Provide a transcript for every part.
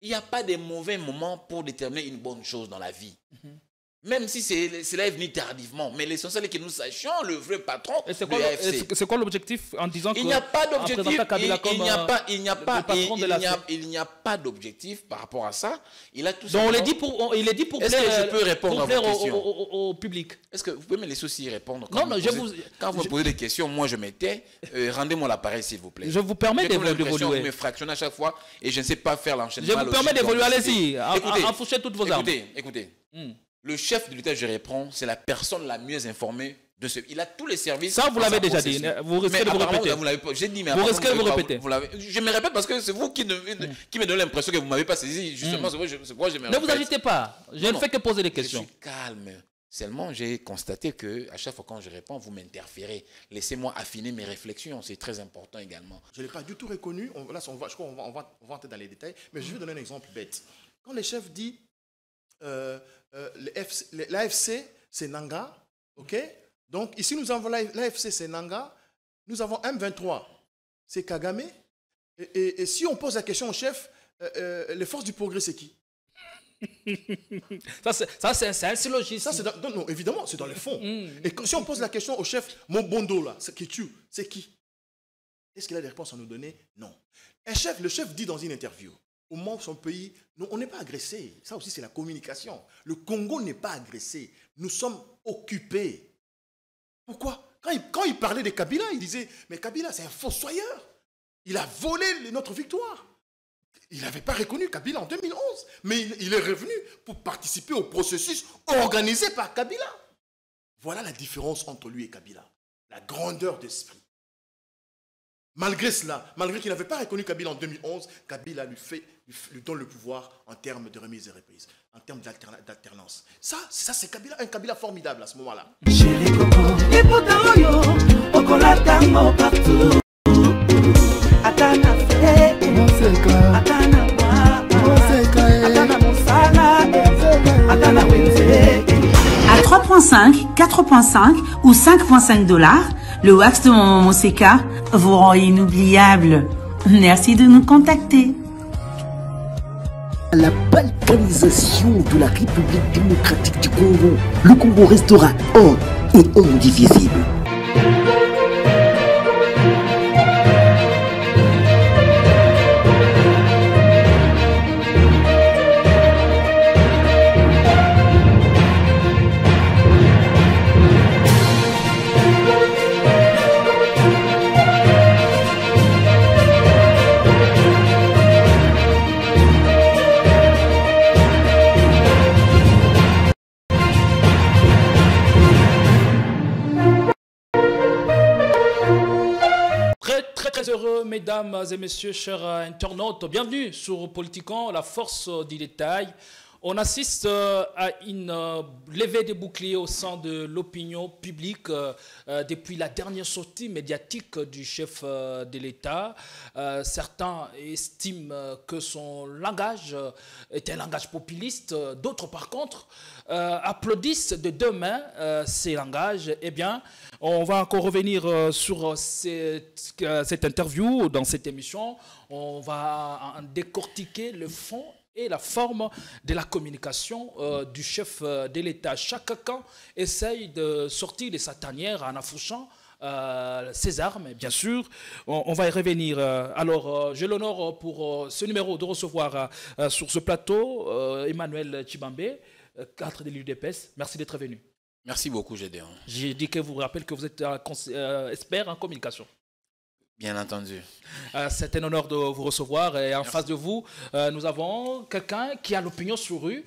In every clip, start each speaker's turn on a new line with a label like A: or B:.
A: Il n'y a pas de mauvais moments pour déterminer une bonne chose dans la vie. Même si cela est venu tardivement. Mais l'essentiel est que nous sachions le vrai patron de l'AFC.
B: C'est quoi l'objectif en disant
A: Il n'y a pas d'objectif. Il n'y a pas d'objectif par rapport à ça. Il a tout
B: donc il est dit pour plaire,
A: est-ce que je peux répondre à vos questions
B: au public.
A: Est-ce que vous pouvez me laisser aussi répondre
B: quand
A: vous me posez des questions, moi je m'étais. Rendez-moi l'appareil s'il vous plaît.
B: Je vous permets d'évoluer.
A: Vous me fractionnez à chaque fois et je ne sais pas faire l'enchaînement.
B: Je vous permets d'évoluer, allez-y. Enfouchez toutes vos armes.
A: Écoutez. Le chef de l'État, je réponds, c'est la personne la mieux informée de ce. Il a tous les services.
B: Ça, vous l'avez déjà dit. Vous risquez de vous répéter.
A: J'ai dit, mais
B: vous risquez de vous répéter.
A: Je me répète parce que c'est vous qui me donnez l'impression que vous ne m'avez pas saisi. Justement, c'est pourquoi je me répète.
B: Ne vous agitez pas. Je ne fais que poser des questions.
A: Je suis calme. Seulement, j'ai constaté qu'à chaque fois quand je réponds, vous m'interférez. Laissez-moi affiner mes réflexions. C'est très important également.
C: Je ne l'ai pas du tout reconnu. Là, je crois qu'on va entrer dans les détails. Mais je vais donner un exemple bête. Quand le chef dit l'AFC, c'est Nanga, ok? Donc ici, nous avons l'AFC, c'est Nanga. Nous avons M23, c'est Kagame. Et si on pose la question au chef, les forces du progrès, c'est qui?
B: Ça, c'est un syllogisme.
C: Non, évidemment, c'est dans le fond. Et si on pose la question au chef, mon bondo, là, c'est qui? Est-ce qu'il a des réponses à nous donner? Non. Le chef dit dans une interview, au moment où son pays, on n'est pas agressé. Ça aussi, c'est la communication. Le Congo n'est pas agressé. Nous sommes occupés. Pourquoi? Quand il parlait de Kabila, il disait, mais Kabila, c'est un fossoyeur. Il a volé notre victoire. Il n'avait pas reconnu Kabila en 2011. Mais il est revenu pour participer au processus organisé par Kabila. Voilà la différence entre lui et Kabila. La grandeur d'esprit. Malgré cela, malgré qu'il n'avait pas reconnu Kabila en 2011, Kabila lui donne le pouvoir en termes de remise et reprise, en termes d'alternance. Ça c'est Kabila, un Kabila formidable à ce moment-là.
D: À 3,5, 4,5 ou 5,5 $, le wax de Maman Monseka vous rend inoubliable. Merci de nous contacter.
E: La balkanisation de la République démocratique du Congo. Le Congo restera un et indivisible.
B: Heureux, mesdames et messieurs, chers internautes, bienvenue sur Politiquement, la force du détail. On assiste à une levée des boucliers au sein de l'opinion publique depuis la dernière sortie médiatique du chef de l'État. Certains estiment que son langage est un langage populiste. D'autres, par contre, applaudissent de deux mains ces langages. Eh bien, on va encore revenir sur cette interview dans cette émission. On va en décortiquer le fond et la forme de la communication du chef de l'État. Chaque camp essaye de sortir de sa tanière en affouchant ses armes, bien sûr. On va y revenir. Alors, j'ai l'honneur pour ce numéro de recevoir sur ce plateau Emmanuel Tshibambe, cadre de l'UDPS. Merci d'être venu.
A: Merci beaucoup, Gédéon.
B: J'ai dit que vous rappelle que vous êtes expert en communication.
A: Bien entendu.
B: C'est un honneur de vous recevoir. Et en face de vous, nous avons quelqu'un qui a l'opinion sur rue,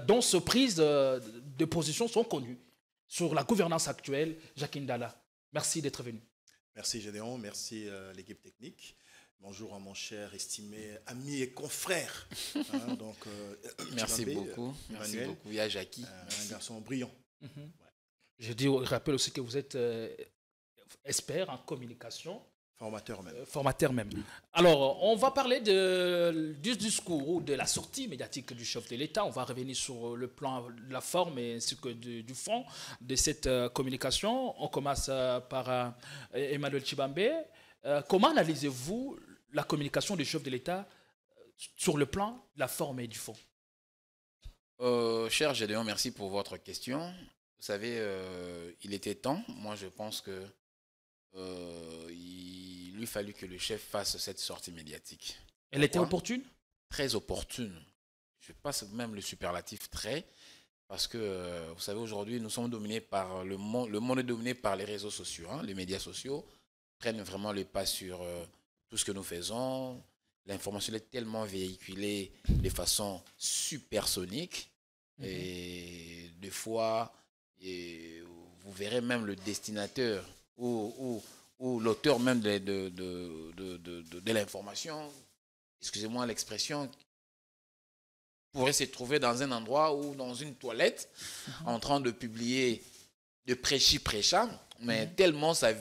B: dont ces prises de position sont connues. Sur la gouvernance actuelle, Jacques Ndala. Merci d'être venu.
C: Merci Gédéon, merci l'équipe technique. Bonjour à mon cher, estimé ami et confrère. Donc,
A: merci beaucoup. Merci beaucoup. Il y a Jackie.
C: Un garçon brillant.
B: Ouais. Je rappelle aussi que vous êtes expert en communication.
C: Formateur même.
B: Formateur même. Alors, on va parler du discours ou de la sortie médiatique du chef de l'État. On va revenir sur le plan de la forme ainsi que du fond de cette communication. On commence par Emmanuel Tshibambe. Comment analysez-vous la communication du chef de l'État sur le plan de la forme et du fond?
A: Cher Gédéon, merci pour votre question. Vous savez, il était temps. Moi, je pense que il lui fallut que le chef fasse cette sortie médiatique.
B: Elle était opportune?
A: Très opportune. Je passe même le superlatif très, parce que vous savez, aujourd'hui, nous sommes dominés par le monde est dominé par les réseaux sociaux. Hein. Les médias sociaux prennent vraiment le pas sur tout ce que nous faisons. L'information est tellement véhiculée de façon supersonique. Et des fois, vous verrez même le destinateur ou l'auteur même de l'information, excusez-moi l'expression, pourrait se trouver dans un endroit ou dans une toilette en train de publier de prêchi-prêcha, mais tellement ça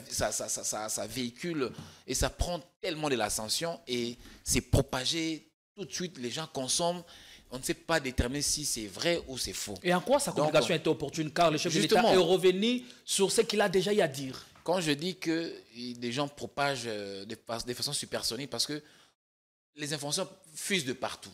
A: véhicule et ça prend tellement de l'ascension et c'est propagé tout de suite, les gens consomment. On ne sait pas déterminer si c'est vrai ou c'est faux.
B: Et en quoi sa communication était opportune? Car le chef de l'État est revenu sur ce qu'il a déjà eu à dire.
A: Quand je dis que des gens propagent de façon supersonique, parce que les informations fusent de partout.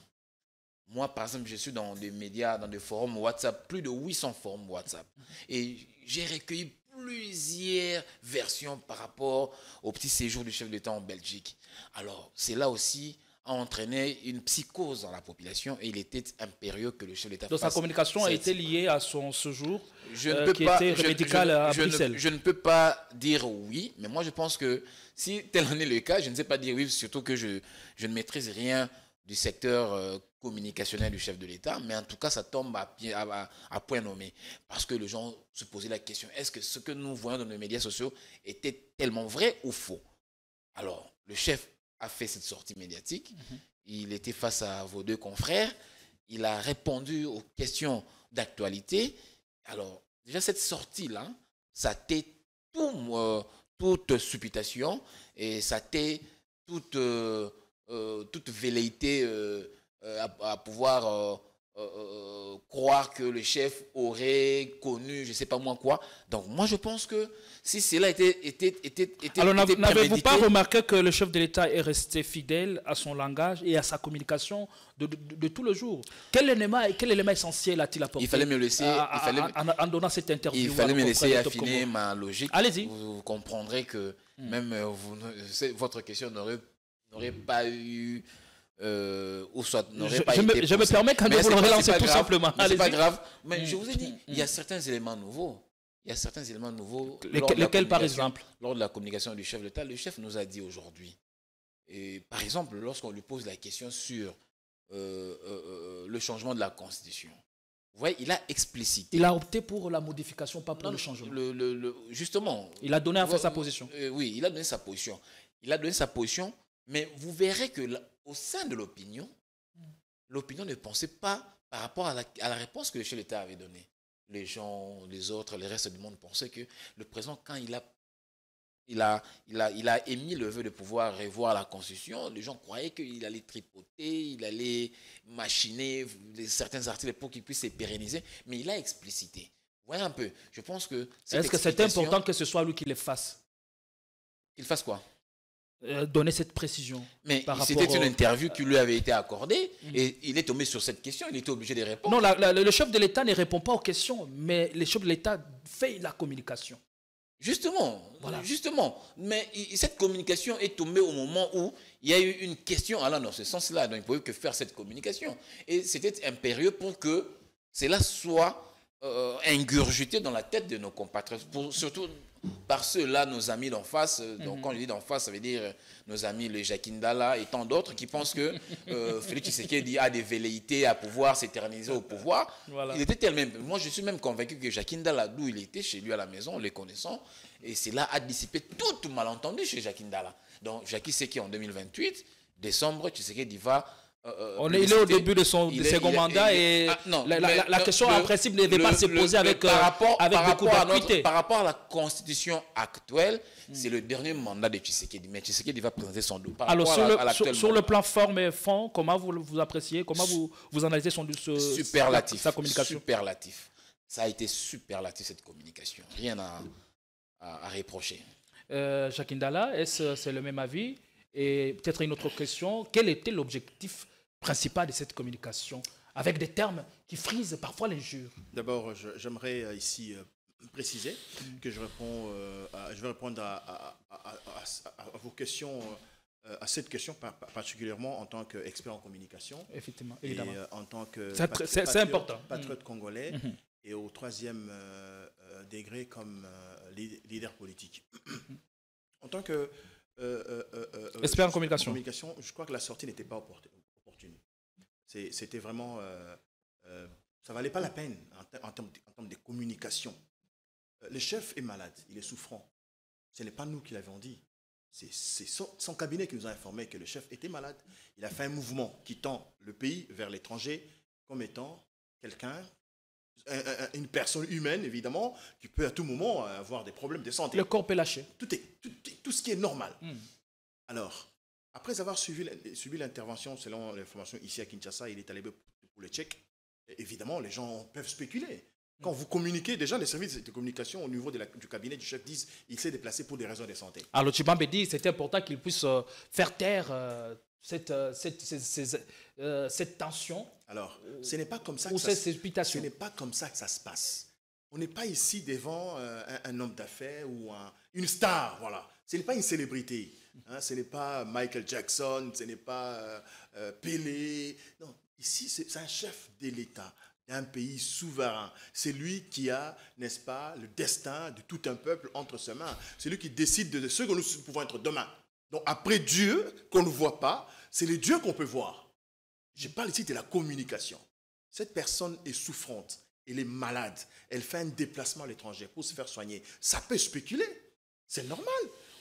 A: Moi, par exemple, je suis dans des médias, dans des forums WhatsApp, plus de 800 forums WhatsApp. Et j'ai recueilli plusieurs versions par rapport au petit séjour du chef d'État en Belgique. Alors, c'est là aussi a entraîné une psychose dans la population et il était impérieux que le chef d'État fasse.
B: Donc sa communication a été liée à son séjour
A: qui était médical
B: à Bruxelles.
A: Je ne peux pas dire oui, mais moi je pense que si tel en est le cas, je ne sais pas dire oui, surtout que je ne maîtrise rien du secteur communicationnel du chef de l'État, mais en tout cas ça tombe à point nommé. Parce que les gens se posaient la question, est-ce que ce que nous voyons dans les médias sociaux était tellement vrai ou faux? Alors, le chef a fait cette sortie médiatique. Il était face à vos deux confrères. Il a répondu aux questions d'actualité. Alors, déjà, cette sortie-là, ça t'est toute supputation et ça t'est toute velléité à pouvoir croire que le chef aurait connu, je ne sais pas moi quoi. Donc, moi, je pense que si cela était
B: alors, n'avez-vous pas remarqué que le chef de l'État est resté fidèle à son langage et à sa communication de tout le jour? Quel élément essentiel a-t-il apporté?
A: Il fallait me laisser,
B: en donnant cette interview.
A: Il fallait me laisser affiner ma logique.
B: Allez-y.
A: Vous comprendrez que même votre question n'aurait pas eu... ou soit n'aurait pas été
B: je me permets quand même de vous le relancer tout simplement.
A: C'est pas grave. Mais je vous ai dit, il y a certains éléments nouveaux.
B: Lesquels par exemple?
A: Lors de la communication du chef de l'État, le chef nous a dit aujourd'hui. Par exemple, lorsqu'on lui pose la question sur le changement de la Constitution, vous voyez, il a explicité.
B: Il a opté pour la modification, pas pour le changement.
A: Justement.
B: Il a donné à faire sa position.
A: Oui, il a donné sa position. Mais vous verrez que au sein de l'opinion ne pensait pas par rapport à la réponse que le chef de l'État avait donnée. Les gens, les autres, le reste du monde pensaient que le président, quand il a émis le vœu de pouvoir revoir la Constitution, les gens croyaient qu'il allait tripoter, il allait machiner certains articles pour qu'il puisse se pérenniser, mais il a explicité. Vous voyez un peu, je pense que...
B: Est-ce que c'est important que ce soit lui qui le fasse?
A: Qu'il fasse quoi?
B: Donner cette précision.
A: Mais c'était une interview qui lui avait été accordée et il est tombé sur cette question, il était obligé de répondre.
B: Non, le chef de l'État ne répond pas aux questions, mais le chef de l'État fait la communication.
A: Justement, voilà. Justement. Mais cette communication est tombée au moment où il y a eu une question allant dans ce sens-là. Donc il ne pouvait que faire cette communication. Et c'était impérieux pour que cela soit ingurgité dans la tête de nos compatriotes. Surtout par ceux-là, nos amis d'en face. Donc quand je dis d'en face, ça veut dire nos amis, les Jacques Ndala et tant d'autres qui pensent que Félix Tshisekedi a des velléités à pouvoir s'éterniser au pouvoir. Voilà. Il était tellement... Moi, je suis même convaincu que Jacques Ndala, d'où il était, chez lui à la maison, les connaissant, et cela a dissipé tout malentendu chez Jacques Ndala. Donc, Jacques sait qu'en 2028, décembre, Tshisekedi va...
B: il est au début de son second mandat et la question en principe ne devait pas se poser avec beaucoup d'acuité.
A: Par rapport à la constitution actuelle, c'est le dernier mandat de Tshisekedi. Mais Tshisekedi va présenter son dos.
B: Alors sur le plan forme et fond, comment vous appréciez, comment vous analysez sa communication?
A: Superlatif. Ça a été superlatif cette communication. Rien à reprocher.
B: Jacques Ndala, est-ce c'est le même avis? Et peut-être une autre question, quel était l'objectif principal de cette communication, avec des termes qui frisent parfois l'injure?
C: D'abord, j'aimerais ici préciser que je vais répondre à vos questions, à cette question particulièrement en tant qu'expert en communication.
B: Effectivement, évidemment.
C: Et en tant que
B: c'est important.
C: Patriote congolais et au troisième degré comme leader politique. En tant que
B: expert en communication,
C: je crois que la sortie n'était pas opportune. C'était vraiment... ça ne valait pas la peine en termes de communication. Le chef est malade, il est souffrant. Ce n'est pas nous qui l'avons dit. C'est son cabinet qui nous a informé que le chef était malade. Il a fait un mouvement qui tend le pays vers l'étranger comme étant quelqu'un, une personne humaine, évidemment, qui peut à tout moment avoir des problèmes de santé.
B: Le corps peut lâcher.
C: Tout ce qui est normal. Alors, après avoir suivi l'intervention, selon l'information ici à Kinshasa, il est allé pour le Tchèque. Évidemment, les gens peuvent spéculer. Quand vous communiquez, déjà les services de communication au niveau du cabinet du chef disent qu'il s'est déplacé pour des raisons de santé.
B: Alors Tshibambe dit que c'était important qu'il puisse faire taire cette tension.
C: Alors, ce n'est pas comme ça
B: que
C: ce n'est pas comme ça que ça se passe. On n'est pas ici devant un homme d'affaires ou une star, voilà. Ce n'est pas une célébrité. Hein, ce n'est pas Michael Jackson, ce n'est pas Pelé. Non, ici c'est un chef de l'État d'un pays souverain. C'est lui qui a, n'est-ce pas, le destin de tout un peuple entre ses mains. C'est lui qui décide de ce que nous pouvons être demain. Donc après Dieu, qu'on ne voit pas, c'est le Dieu qu'on peut voir. Je parle ici de la communication. Cette personne est souffrante, elle est malade, elle fait un déplacement à l'étranger pour se faire soigner. Ça peut spéculer, c'est normal.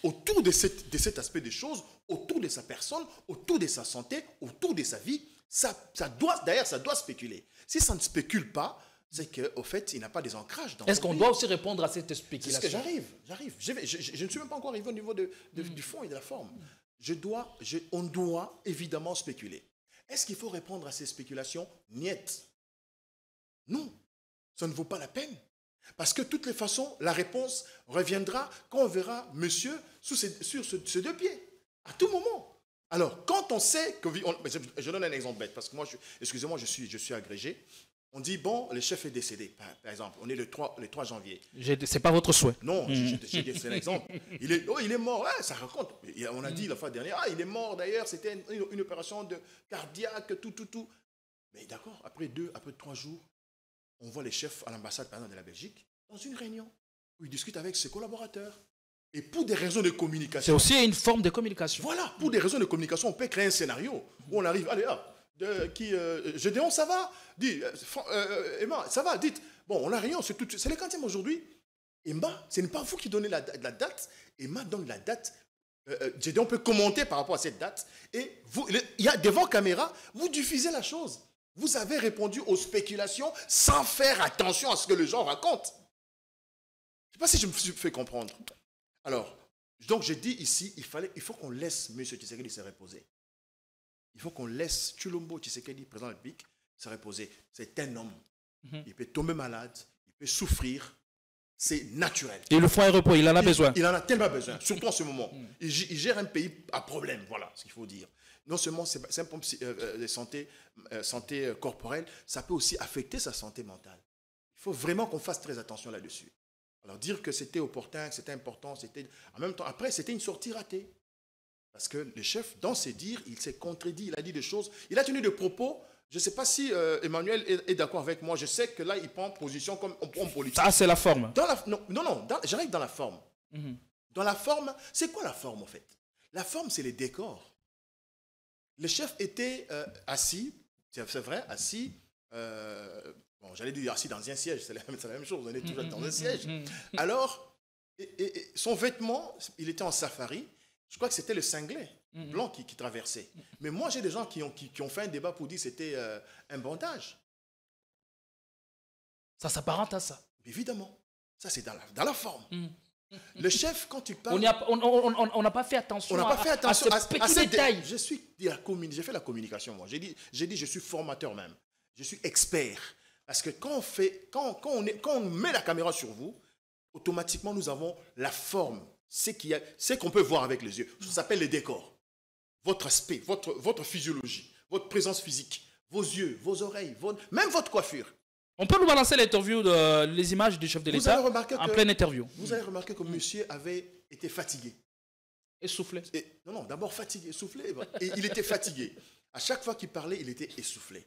C: Autour de cet aspect des choses, autour de sa personne, autour de sa santé, autour de sa vie, ça doit spéculer. Si ça ne spécule pas, c'est qu'au fait, il n'a pas des ancrages dans.
B: Est-ce qu'on doit aussi répondre à cette spéculation?
C: C'est ce que j'arrive. Je ne suis même pas encore arrivé au niveau du fond et de la forme. On doit évidemment spéculer. Est-ce qu'il faut répondre à ces spéculations? Niet. Non, ça ne vaut pas la peine. Parce que de toutes les façons, la réponse reviendra quand on verra monsieur sur ses deux pieds, à tout moment. Alors, quand on sait que... Je donne un exemple bête, parce que moi, excusez-moi, je suis agrégé. On dit, bon, le chef est décédé, par exemple. On est le 3 janvier.
B: Ce n'est pas votre souhait.
C: Non, c'est un exemple. Il est mort, ouais, ça raconte. On a dit la fois dernière, il est mort d'ailleurs, c'était une opération de cardiaque, tout. Mais d'accord, après 3 jours, on voit les chefs à l'ambassade, par exemple, de la Belgique, dans une réunion, où ils discutent avec ses collaborateurs. Et pour des raisons de communication...
B: C'est aussi une forme de communication.
C: Voilà, pour des raisons de communication, on peut créer un scénario où on arrive, allez, Gédéon, ça va? Dis, Emma, ça va? Dites, bon, on a rien, c'est le 40e aujourd'hui. Emma, ce n'est pas vous qui donnez la date. Emma donne la date. Gédéon peut commenter par rapport à cette date. Et il y a devant caméra, vous diffusez la chose. Vous avez répondu aux spéculations sans faire attention à ce que les gens racontent. Je ne sais pas si je me suis fait comprendre. Alors, donc j'ai dit ici, il faut qu'on laisse M. Tshisekedi se reposer. Il faut qu'on laisse Tshilombo Tshisekedi, président de la République, se reposer. C'est un homme. Il peut tomber malade, il peut souffrir. C'est naturel.
B: Et le foie est repos, il en a besoin.
C: Il en a tellement besoin, surtout en ce moment. Il gère un pays à problème, voilà ce qu'il faut dire. Non seulement c'est un problème de santé corporelle, ça peut aussi affecter sa santé mentale. Il faut vraiment qu'on fasse très attention là-dessus. Alors dire que c'était opportun, que c'était important, c'était en même temps, après c'était une sortie ratée. Parce que le chef, dans ses dires, il s'est contredit, il a dit des choses, il a tenu des propos, je ne sais pas si Emmanuel est d'accord avec moi, je sais que là il prend position comme homme politique.
B: Ça c'est la forme.
C: J'arrive dans la forme. Dans la forme, c'est quoi la forme en fait? La forme c'est les décors. Le chef était assis, c'est vrai, assis, j'allais dire assis dans un siège, c'est la même chose, on est toujours dans un siège. Alors, son vêtement, il était en safari, je crois que c'était le cinglé blanc qui traversait. Mais moi, j'ai des gens qui ont fait un débat pour dire que c'était un bandage.
B: Ça s'apparente à ça.
C: Évidemment, ça c'est dans la forme. Le chef, quand tu parles...
B: On n'a pas fait attention à ce petit détail.
C: J'ai fait la communication, moi. J'ai dit, je suis formateur même. Je suis expert. Parce que quand on met la caméra sur vous, automatiquement, nous avons la forme. C'est qu'on peut voir avec les yeux. Ça s'appelle les décors. Votre aspect, votre physiologie, votre présence physique, vos yeux, vos oreilles, même votre coiffure.
B: On peut nous balancer l'interview, les images du chef de l'État en pleine interview.
C: Vous avez remarqué que monsieur avait été fatigué.
B: Essoufflé.
C: Non, d'abord fatigué, essoufflé. Et il était fatigué. À chaque fois qu'il parlait, il était essoufflé.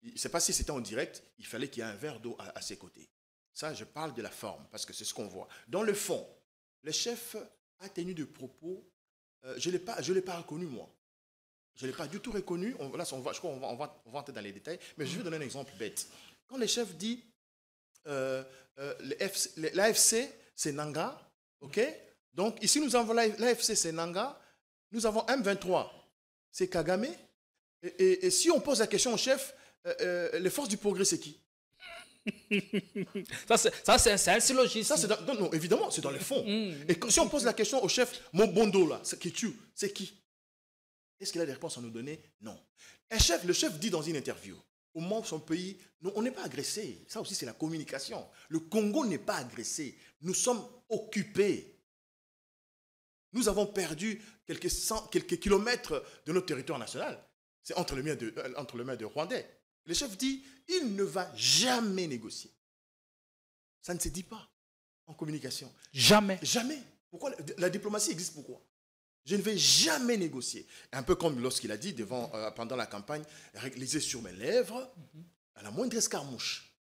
C: Je ne sais pas si c'était en direct, il fallait qu'il y ait un verre d'eau à ses côtés. Ça, je parle de la forme, parce que c'est ce qu'on voit. Dans le fond, le chef a tenu des propos, je ne l'ai pas reconnu, moi. Je ne l'ai pas du tout reconnu. Je crois qu'on va entrer dans les détails, mais je vais donner un exemple bête. Quand le chef dit l'AFC, c'est Nanga, ok? Donc, ici, nous avons l'AFC, c'est Nanga. Nous avons M23, c'est Kagame. Et si on pose la question au chef, les forces du progrès, c'est qui?
B: Ça, c'est un syllogisme.
C: Non, évidemment, c'est dans le fond. Et si on pose la question au chef, mon bondo, là, c'est qui? Est-ce qu'il a des réponses à nous donner? Non. Le chef dit dans une interview, au moment où son pays, nous, on n'est pas agressé. Ça aussi, c'est la communication. Le Congo n'est pas agressé. Nous sommes occupés. Nous avons perdu quelques kilomètres de notre territoire national. C'est entre les mains de Rwandais. Le chef dit, il ne va jamais négocier. Ça ne se dit pas en communication.
B: Jamais.
C: Jamais. Pourquoi? La diplomatie existe pourquoi? Je ne vais jamais négocier. Un peu comme lorsqu'il a dit pendant la campagne, les yeux sur mes lèvres, à la moindre escarmouche.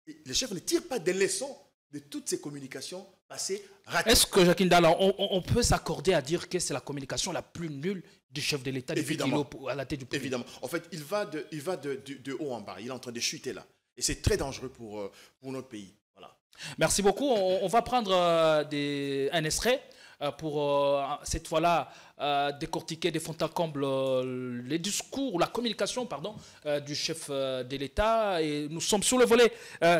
C: Et le chef ne tire pas des leçons de toutes ces communications passées ratées.
B: Est-ce que, Jacques Ndala, on peut s'accorder à dire que c'est la communication la plus nulle du chef de l'État depuis qu'il est à la tête du pays?
C: Évidemment. En fait, il va de haut en bas. Il est en train de chuter là. Et c'est très dangereux pour notre pays. Voilà.
B: Merci beaucoup. On va prendre un extrait pour cette fois-là décortiquer des fonds à comble les discours, la communication du chef de l'État. Et nous sommes sur le volet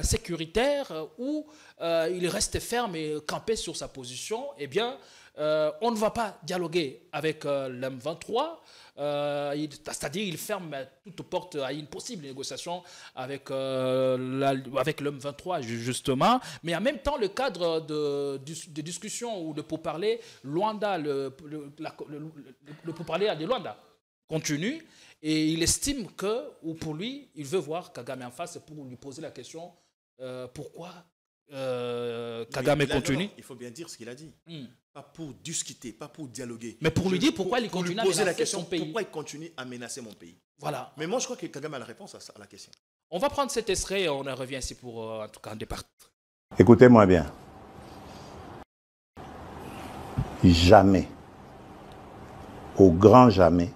B: sécuritaire où il reste ferme et campé sur sa position. Eh bien, on ne va pas dialoguer avec l'M23. C'est-à-dire qu'il ferme toute porte à une possible négociation avec l'M23, justement. Mais en même temps, le cadre de discussion ou de pourparlers, Luanda, le pourparler de Luanda continue. Et il estime que, ou pour lui, il veut voir Kagame en face pour lui poser la question pourquoi Kagame continue.
C: Il faut bien dire ce qu'il a dit. Pas pour discuter, pas pour dialoguer.
B: Mais pour lui dire pourquoi il continue à menacer son pays.
C: Pourquoi il continue à menacer mon pays.
B: Voilà.
C: Mais moi, je crois que Kagame a la réponse à la question.
B: On va prendre cet extrait et on revient ici pour, en tout cas, un départ.
F: Écoutez-moi bien. Jamais, au grand jamais,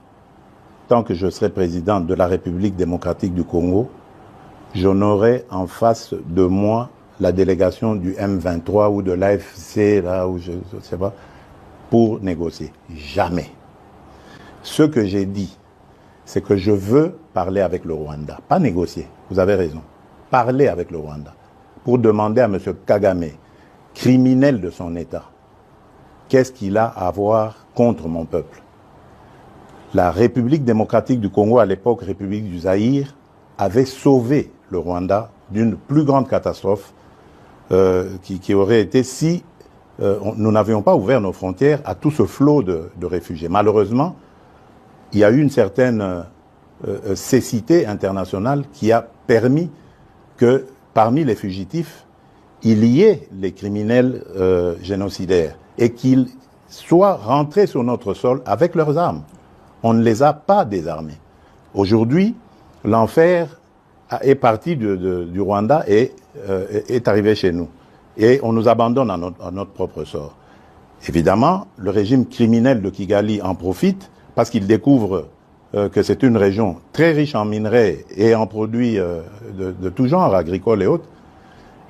F: tant que je serai président de la République démocratique du Congo, je n'aurai en face de moi la délégation du M23 ou de l'AFC, là où je ne sais pas, pour négocier. Jamais. Ce que j'ai dit, c'est que je veux parler avec le Rwanda. Pas négocier, vous avez raison. Parler avec le Rwanda. Pour demander à M. Kagame, criminel de son État, qu'est-ce qu'il a à voir contre mon peuple? La République démocratique du Congo, à l'époque République du Zaïre, avait sauvé le Rwanda d'une plus grande catastrophe qui aurait été si nous n'avions pas ouvert nos frontières à tout ce flot de réfugiés. Malheureusement, il y a eu une certaine cécité internationale qui a permis que parmi les fugitifs, il y ait les criminels génocidaires et qu'ils soient rentrés sur notre sol avec leurs armes. On ne les a pas désarmés. Aujourd'hui, l'enfer est parti du Rwanda et est arrivé chez nous. Et on nous abandonne à notre propre sort. Évidemment, le régime criminel de Kigali en profite parce qu'il découvre que c'est une région très riche en minerais et en produits de tout genre, agricoles et autres.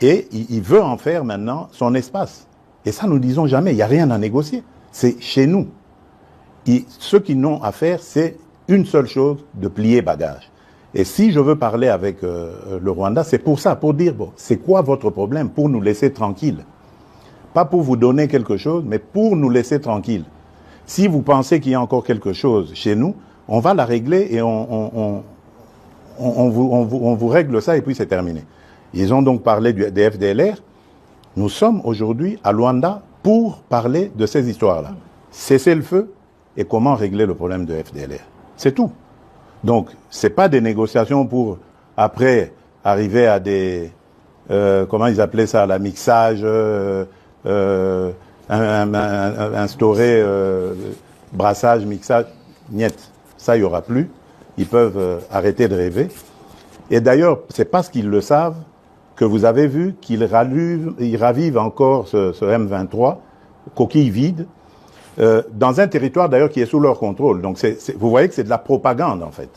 F: Et il veut en faire maintenant son espace. Et ça, nous disons jamais, il n'y a rien à négocier. C'est chez nous. Ce qu'ils n'ont à faire, c'est une seule chose, de plier bagage. Et si je veux parler avec le Rwanda, c'est pour ça, pour dire, bon, c'est quoi votre problème? Pour nous laisser tranquilles. Pas pour vous donner quelque chose, mais pour nous laisser tranquilles. Si vous pensez qu'il y a encore quelque chose chez nous, on va la régler et on vous règle ça et puis c'est terminé. Ils ont donc parlé des FDLR. Nous sommes aujourd'hui à Luanda pour parler de ces histoires-là. Cesser le feu et comment régler le problème de FDLR. C'est tout. Donc, ce n'est pas des négociations pour, après, arriver à des... comment ils appelaient ça, la mixage, instaurer brassage, mixage. Niet, ça, il n'y aura plus. Ils peuvent arrêter de rêver. Et d'ailleurs, c'est parce qu'ils le savent que vous avez vu qu'ils ravivent encore ce M23, coquille vide, dans un territoire d'ailleurs qui est sous leur contrôle. Donc vous voyez que c'est de la propagande en fait.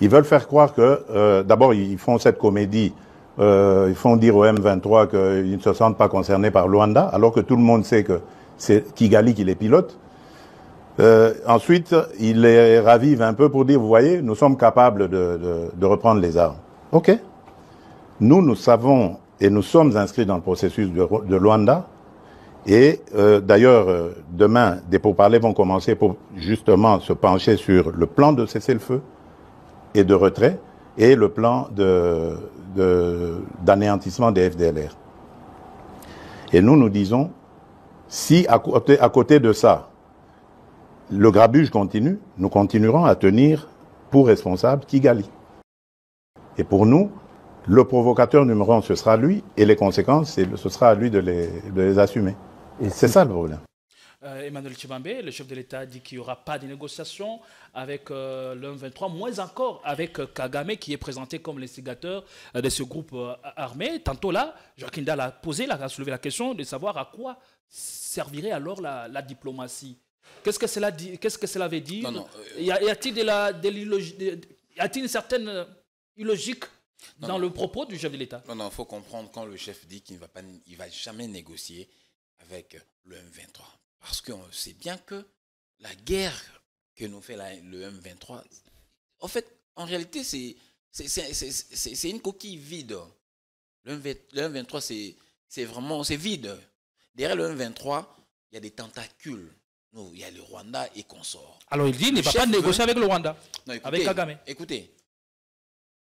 F: Ils veulent faire croire que, d'abord ils font cette comédie, ils font dire au M23 qu'ils ne se sentent pas concernés par Luanda, alors que tout le monde sait que c'est Kigali qui les pilote. Ensuite, ils les ravivent un peu pour dire, vous voyez, nous sommes capables de reprendre les armes. Ok. Nous savons et nous sommes inscrits dans le processus de Luanda. Et d'ailleurs, demain, des pourparlers vont commencer pour justement se pencher sur le plan de cessez-le-feu et de retrait et le plan d'anéantissement des FDLR. Et nous disons, si à côté de ça, le grabuge continue, nous continuerons à tenir pour responsable Kigali. Et pour nous, le provocateur numéro 1, ce sera lui, et les conséquences, ce sera à lui de les assumer. Et c'est ça le problème.
B: Emmanuel Tshibambe, le chef de l'État, dit qu'il n'y aura pas de négociation avec le M23, moins encore avec Kagame, qui est présenté comme l'instigateur de ce groupe armé. Tantôt là, Joaquin Dal a soulevé la question de savoir à quoi servirait alors la diplomatie. Qu'est-ce que cela veut dire? Y a-t-il une certaine illogique dans le propos du chef de l'État?
A: Non, il faut comprendre quand le chef dit qu'il ne va jamais négocier avec le M23. Parce qu'on sait bien que la guerre que nous fait le M23, en fait, en réalité, c'est une coquille vide. Le M23, c'est vide. Derrière le M23, il y a des tentacules. Non, il y a le Rwanda et consorts.
B: Alors il dit qu'il ne va pas négocier avec le Rwanda, avec Kagame.
A: Écoutez,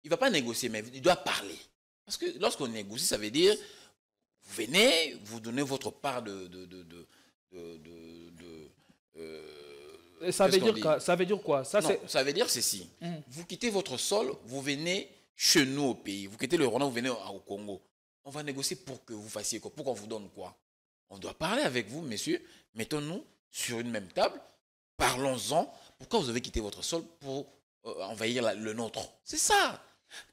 A: il ne va pas négocier, mais il doit parler. Parce que lorsqu'on négocie, ça veut dire, vous venez, vous donnez votre part
B: ça veut dire quoi? Ça
A: veut dire ceci. Vous quittez votre sol, vous venez chez nous au pays. Vous quittez le Rwanda, vous venez au Congo. On va négocier pour que vous fassiez quoi? Pour qu'on vous donne quoi? On doit parler avec vous, messieurs. Mettons-nous sur une même table. Parlons-en. Pourquoi vous avez quitté votre sol pour envahir le nôtre? C'est ça.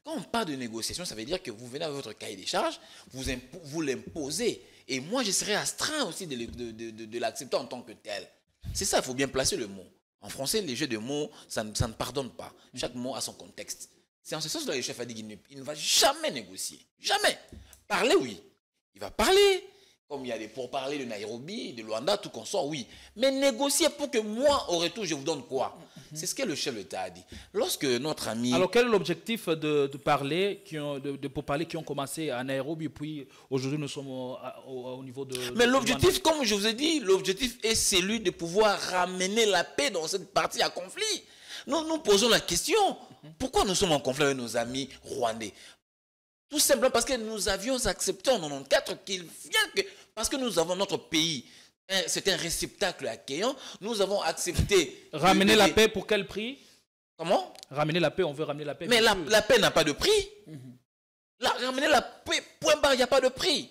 A: Quand on parle de négociation, ça veut dire que vous venez avec votre cahier des charges, vous l'imposez. Et moi, je serai astreint aussi de l'accepter en tant que tel. C'est ça, il faut bien placer le mot. En français, les jeux de mots, ça ne pardonne pas. Chaque mot a son contexte. C'est en ce sens que le chef a dit qu'il ne va jamais négocier. Jamais. Parler, oui. Il va parler. Comme il y a des pourparlers de Nairobi, de Luanda, tout consort, oui. Mais négocier pour que moi, au retour, je vous donne quoi? C'est ce que le chef de l'État a dit. Lorsque notre ami...
B: Alors, quel est l'objectif de pourparlers qui ont commencé à Nairobi, puis aujourd'hui, nous sommes au niveau de...
A: Mais l'objectif, comme je vous ai dit, l'objectif est celui de pouvoir ramener la paix dans cette partie à conflit. Nous posons la question. Pourquoi nous sommes en conflit avec nos amis rwandais? Tout simplement parce que nous avions accepté en 1994 qu'il vient que... Parce que nous avons notre pays, c'est un réceptacle accueillant, nous avons accepté...
B: Ramener la paix pour quel prix?
A: Comment?
B: Ramener la paix, on veut ramener la paix.
A: Mais la paix n'a pas de prix. Ramener la paix, point barre, il n'y a pas de prix.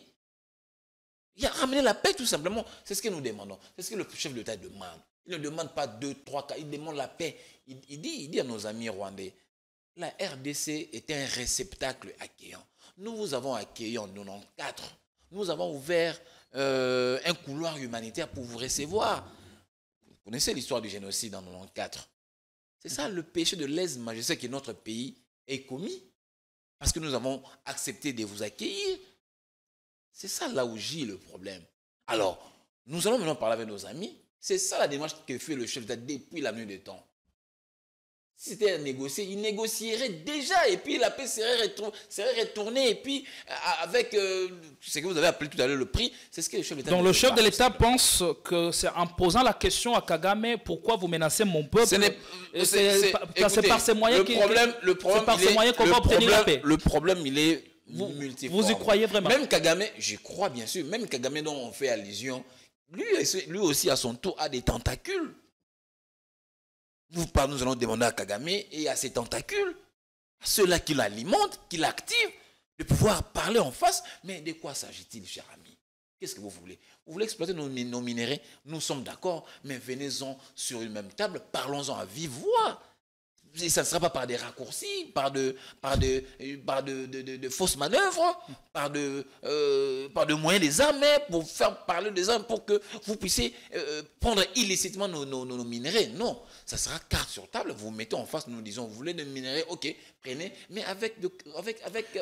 A: Ramener la paix tout simplement, c'est ce que nous demandons. C'est ce que le chef de l'État demande. Il ne demande pas 2, 3 cas, il demande la paix. Il dit à nos amis rwandais, la RDC était un réceptacle accueillant. Nous vous avons accueilli en 1994. Nous avons ouvert un couloir humanitaire pour vous recevoir. Vous connaissez l'histoire du génocide en 1994. C'est ça le péché de lèse-majesté que notre pays est commis. Parce que nous avons accepté de vous accueillir. C'est ça là où gît le problème. Alors, nous allons maintenant parler avec nos amis. C'est ça la démarche que fait le chef d'État depuis la nuit des temps. Si c'était à négocier, il négocierait déjà et puis la paix serait retournée et puis avec ce que vous avez appelé tout à l'heure le prix, c'est ce que le chef de l'État...
B: Donc le chef de l'État pense que c'est en posant la question à Kagame, pourquoi vous menacez mon peuple? C'est par ces moyens qu'on va obtenir la paix.
A: Le problème, il est multiforme.
B: Vous y croyez vraiment?
A: Même Kagame, j'y crois bien sûr, même Kagame dont on fait allusion, lui aussi à son tour a des tentacules. Nous allons demander à Kagame et à ses tentacules, à ceux-là qui l'alimentent, qui l'activent, de pouvoir parler en face. Mais de quoi s'agit-il, cher ami? Qu'est-ce que vous voulez? Vous voulez exploiter nos minéraux? Nous sommes d'accord, mais venez-en sur une même table, parlons-en à vive voix. Et ça ne sera pas par des raccourcis, par de fausses manœuvres, par de moyens des armes, pour faire parler des armes, pour que vous puissiez prendre illicitement nos minéraux. Non, ça sera carte sur table, vous mettez en face, nous disons, vous voulez des minéraux, ok, prenez, mais avec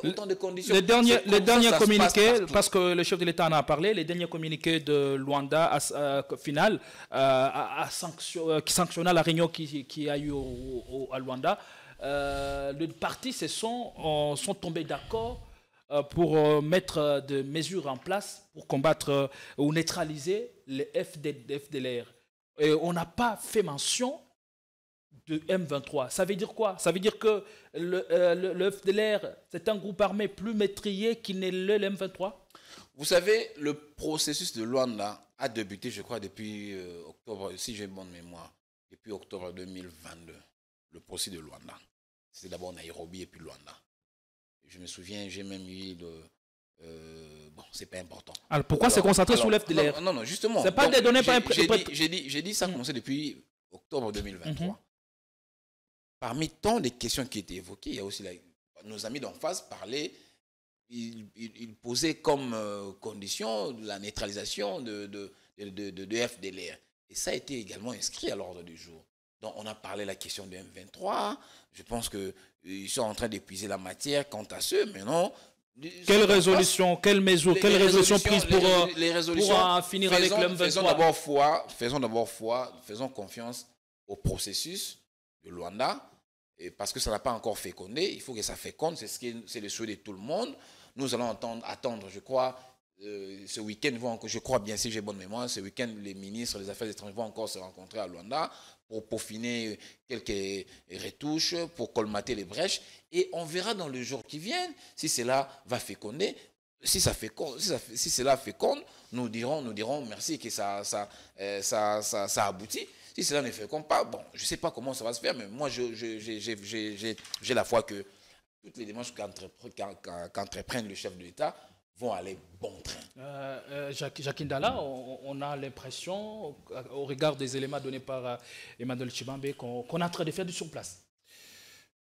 A: autant de conditions.
B: Les derniers communiqués, parce que le chef de l'État en a parlé, les derniers communiqués de Luanda, final, qui sanctionna la réunion qui a eu à Luanda, les partis sont tombés d'accord pour mettre des mesures en place pour combattre ou neutraliser les FDLR. Et on n'a pas fait mention de M23. Ça veut dire quoi? Ça veut dire que le FDLR, c'est un groupe armé plus maîtrisé qu'il n'est le M23?
A: Vous savez, le processus de Luanda a débuté, je crois, depuis octobre, si j'ai bonne mémoire, depuis octobre 2022. Le procès de Luanda. C'était d'abord Nairobi et puis Luanda. Je me souviens, j'ai même eu bon, c'est pas important.
B: Alors pourquoi c'est concentré sur l'FDLR?
A: Non, justement.
B: C'est pas des données pas
A: J'ai dit ça a commencé depuis octobre 2023. Parmi tant de questions qui étaient évoquées, il y a aussi nos amis d'en face parlaient, ils posaient comme condition la neutralisation de FDLR. Et ça a été également inscrit à l'ordre du jour. Donc, on a parlé de la question de M23. Je pense qu'ils sont en train d'épuiser la matière quant à ceux, mais non.
B: Quelle résolution, quelle mesure, quelle résolution prise pour en finir avec l'M23?
A: Faisons d'abord foi, faisons confiance au processus de Luanda, et parce que ça n'a pas encore fécondé. Il faut que ça féconde, c'est le souhait de tout le monde. Nous allons attendre, je crois, ce week-end, je crois bien, si j'ai bonne mémoire, ce week-end, les ministres des Affaires étrangères vont encore se rencontrer à Luanda pour peaufiner quelques retouches, pour colmater les brèches. Et on verra dans le jour qui vient si cela va féconder. Si cela féconde, nous dirons merci que ça aboutit. Si cela ne féconde pas, bon, je ne sais pas comment ça va se faire, mais moi, j'ai la foi que toutes les démarches qu'entreprenne le chef de l'État vont aller bon train.
B: Jacques Ndala, on a l'impression, au regard des éléments donnés par Emmanuel Tshibambe, qu'on est en train de faire du surplace.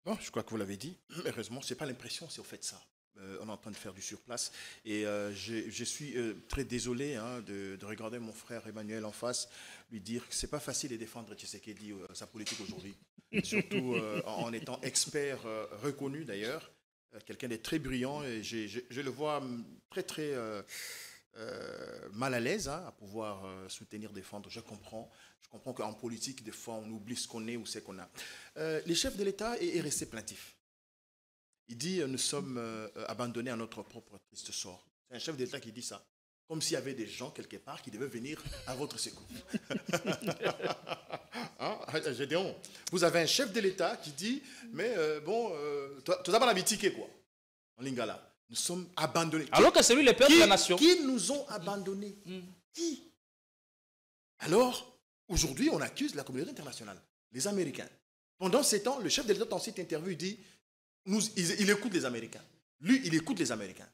C: Bon, je crois que vous l'avez dit. Heureusement, ce n'est pas l'impression, c'est au fait ça. On est en train de faire du surplace. Et je suis très désolé de regarder mon frère Emmanuel en face, lui dire que ce n'est pas facile de défendre Tshisekedi, sa politique aujourd'hui. Surtout en étant expert reconnu d'ailleurs. Quelqu'un de très brillant, et je le vois très mal à l'aise à pouvoir soutenir, défendre. Je comprends qu'en politique, des fois, on oublie ce qu'on est ou ce qu'on a. Le chef de l'État est resté plaintif. Il dit nous sommes abandonnés à notre propre triste sort. C'est un chef de l'État qui dit ça. Comme s'il y avait des gens quelque part qui devaient venir à votre secours. Gédéon, vous avez un chef de l'État qui dit mais tu n'as pas l'habitude quoi. En Lingala, nous sommes abandonnés.
B: Alors que c'est lui le père de la nation.
C: Qui nous ont abandonnés? Qui? Alors, aujourd'hui, on accuse la communauté internationale, les Américains. Pendant ces temps, le chef de l'État, dans cette interview, dit il écoute les Américains. Lui, il écoute les Américains.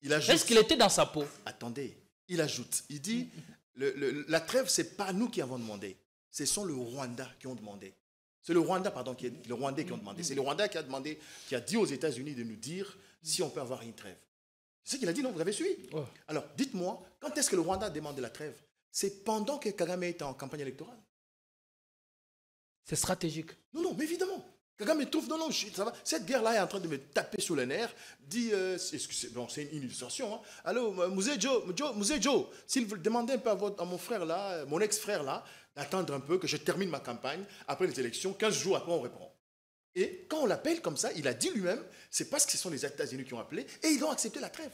B: Est-ce qu'il était dans sa peau?
C: Attendez, il ajoute, il dit, la trêve, ce n'est pas nous qui avons demandé, ce sont le Rwanda qui ont demandé. C'est le Rwanda, pardon, le Rwandais qui ont demandé. C'est le Rwanda qui a demandé, qui a dit aux États-Unis de nous dire si on peut avoir une trêve. C'est ce qu'il a dit, non? Vous avez suivi? Ouais. Alors, dites-moi, quand est-ce que le Rwanda a demandé la trêve? C'est pendant que Kagame était en campagne électorale.
B: C'est stratégique.
C: Non, mais évidemment. Kagame trouve, non, ça va. Cette guerre-là est en train de me taper sur les nerfs. Dit, c'est une illustration. Hein. Allô, Mouzejo, s'il vous demandez un peu à mon frère là, mon ex-frère là, d'attendre un peu que je termine ma campagne après les élections, 15 jours après on répond. Et quand on l'appelle comme ça, il a dit lui-même, c'est parce que ce sont les États-Unis qui ont appelé et ils ont accepté la trêve.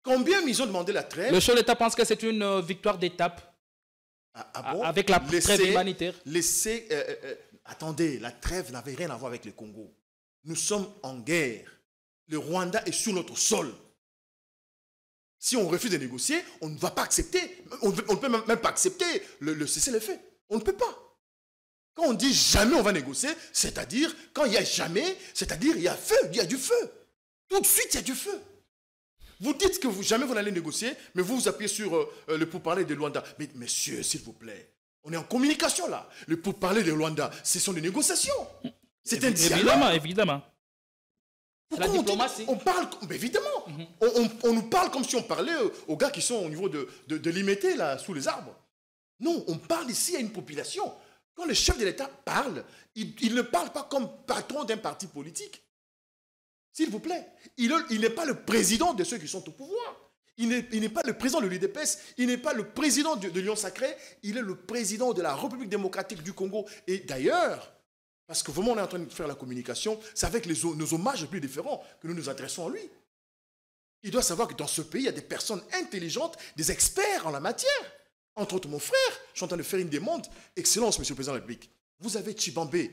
C: Combien ils ont demandé la trêve?
B: Le chef de l'État pense que c'est une victoire d'étape.
C: Bon?
B: Avec la trêve humanitaire.
C: Attendez, la trêve n'avait rien à voir avec le Congo. Nous sommes en guerre. Le Rwanda est sur notre sol. Si on refuse de négocier, on ne va pas accepter. On ne peut même pas accepter le cessez-le-feu. On ne peut pas. Quand on dit jamais on va négocier, c'est-à-dire, quand il y a jamais, c'est-à-dire il y a feu, il y a du feu. Tout de suite, il y a du feu. Vous dites que jamais vous n'allez négocier, mais vous vous appuyez sur le pourparler de Luanda. Mais messieurs, s'il vous plaît, on est en communication là. Le pourparler de Luanda, ce sont des négociations. C'est un dialogue.
B: Évidemment, évidemment.
C: Pourquoi
B: la diplomatie.
C: on parle, évidemment, on nous parle comme si on parlait aux gars qui sont au niveau de l'IMT, là, sous les arbres. Non, on parle ici à une population. Quand le chef de l'État parle, il ne parle pas comme patron d'un parti politique. S'il vous plaît. Il n'est pas le président de ceux qui sont au pouvoir. Il n'est pas le président de l'UDPS. Il n'est pas le président de l'Union sacrée. Il est le président de la République démocratique du Congo. Et d'ailleurs, parce que vraiment on est en train de faire la communication, c'est avec nos hommages les plus différents que nous nous adressons à lui. Il doit savoir que dans ce pays, il y a des personnes intelligentes, des experts en la matière. Entre autres, mon frère, je suis en train de faire une demande. Excellence, Monsieur le Président de la République. Vous avez Chibambé,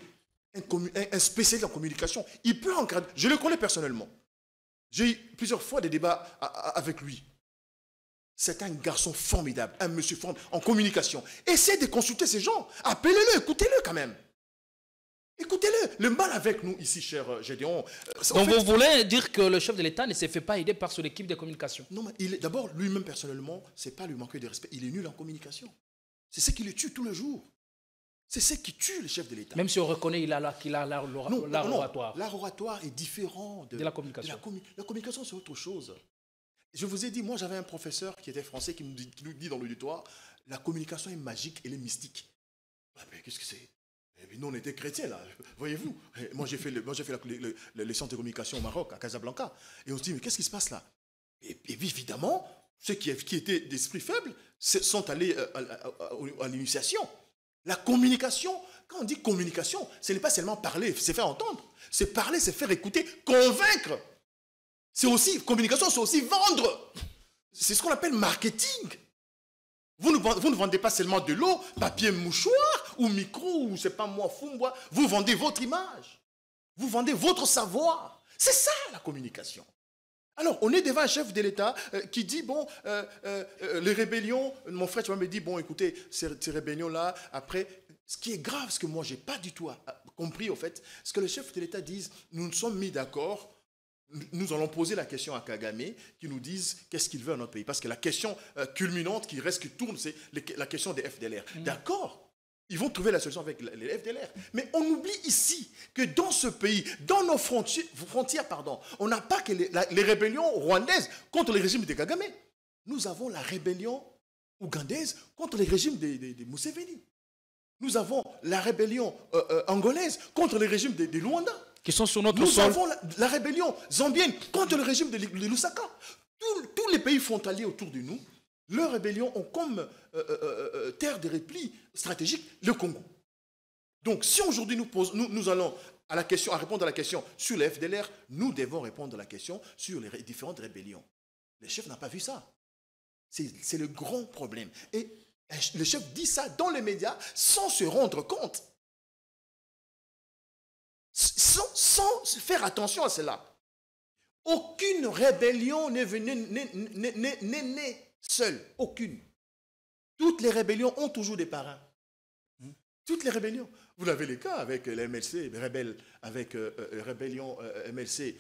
C: un spécialiste en communication. Il peut encadrer. Je le connais personnellement. J'ai eu plusieurs fois des débats avec lui. C'est un garçon formidable, un monsieur formidable en communication. Essayez de consulter ces gens. Appelez-le, écoutez-le quand même. Écoutez-le. Le mal avec nous ici, cher Gédéon.
B: Donc vous voulez dire que le chef de l'État ne s'est fait pas aider par son équipe de communication?
C: Non, mais d'abord, lui-même personnellement, ce n'est pas lui manquer de respect. Il est nul en communication. C'est ce qui le tue tous les jours. C'est ce qui tue le chef de l'État.
B: Même si on reconnaît qu'il a l'art oratoire.
C: L'art oratoire est différent de
B: la communication.
C: La communication, c'est autre chose. Je vous ai dit, moi j'avais un professeur qui était français qui nous dit dans l'auditoire, la communication est magique, elle est mystique. Ah, mais qu'est-ce que c'est? Nous on était chrétiens là, voyez-vous. Moi j'ai fait les centres de communication au Maroc, à Casablanca. Et on se dit, mais qu'est-ce qui se passe là? Et évidemment, ceux qui étaient d'esprit faible sont allés à l'initiation. La communication, quand on dit communication, ce n'est pas seulement parler, c'est faire entendre. C'est parler, c'est faire écouter, convaincre. C'est aussi, communication, c'est aussi vendre. C'est ce qu'on appelle marketing. Vous ne vendez pas seulement de l'eau, papier mouchoir, ou micro, ou c'est pas moi, Fumbois. Vous vendez votre image. Vous vendez votre savoir. C'est ça la communication. Alors, on est devant un chef de l'État qui dit, bon, les rébellions, mon frère, tu vas me dire, bon, écoutez, ces rébellions-là, après, ce qui est grave, ce que moi, je n'ai pas du tout compris, au fait, ce que le chef de l'État dise, nous nous sommes mis d'accord, nous allons poser la question à Kagame, qui nous dise qu'est-ce qu'il veut dans notre pays. Parce que la question culminante qui reste, qui tourne, c'est la question des FDLR. D'accord. Ils vont trouver la solution avec les FDLR. Mais on oublie ici que dans ce pays, dans nos frontières, on n'a pas que les rébellions rwandaises contre le régime de Kagame. Nous avons la rébellion ougandaise contre le régime de Museveni. Nous avons la rébellion angolaise contre le régime de Luanda.
B: Qui sont sur notre sol.
C: Nous avons la rébellion zambienne contre le régime de Lusaka. Tous les pays frontaliers autour de nous, leurs rébellions ont comme terre de repli stratégique le Congo. Donc, si aujourd'hui nous allons à répondre à la question sur les FDLR, nous devons répondre à la question sur les différentes rébellions. Le chef n'a pas vu ça. C'est le grand problème. Et le chef dit ça dans les médias sans se rendre compte. Sans faire attention à cela. Aucune rébellion n'est née seule. Aucune. Toutes les rébellions ont toujours des parrains. Toutes les rébellions. Vous avez les cas avec les MLC, les rebelles, avec rébellion MLC,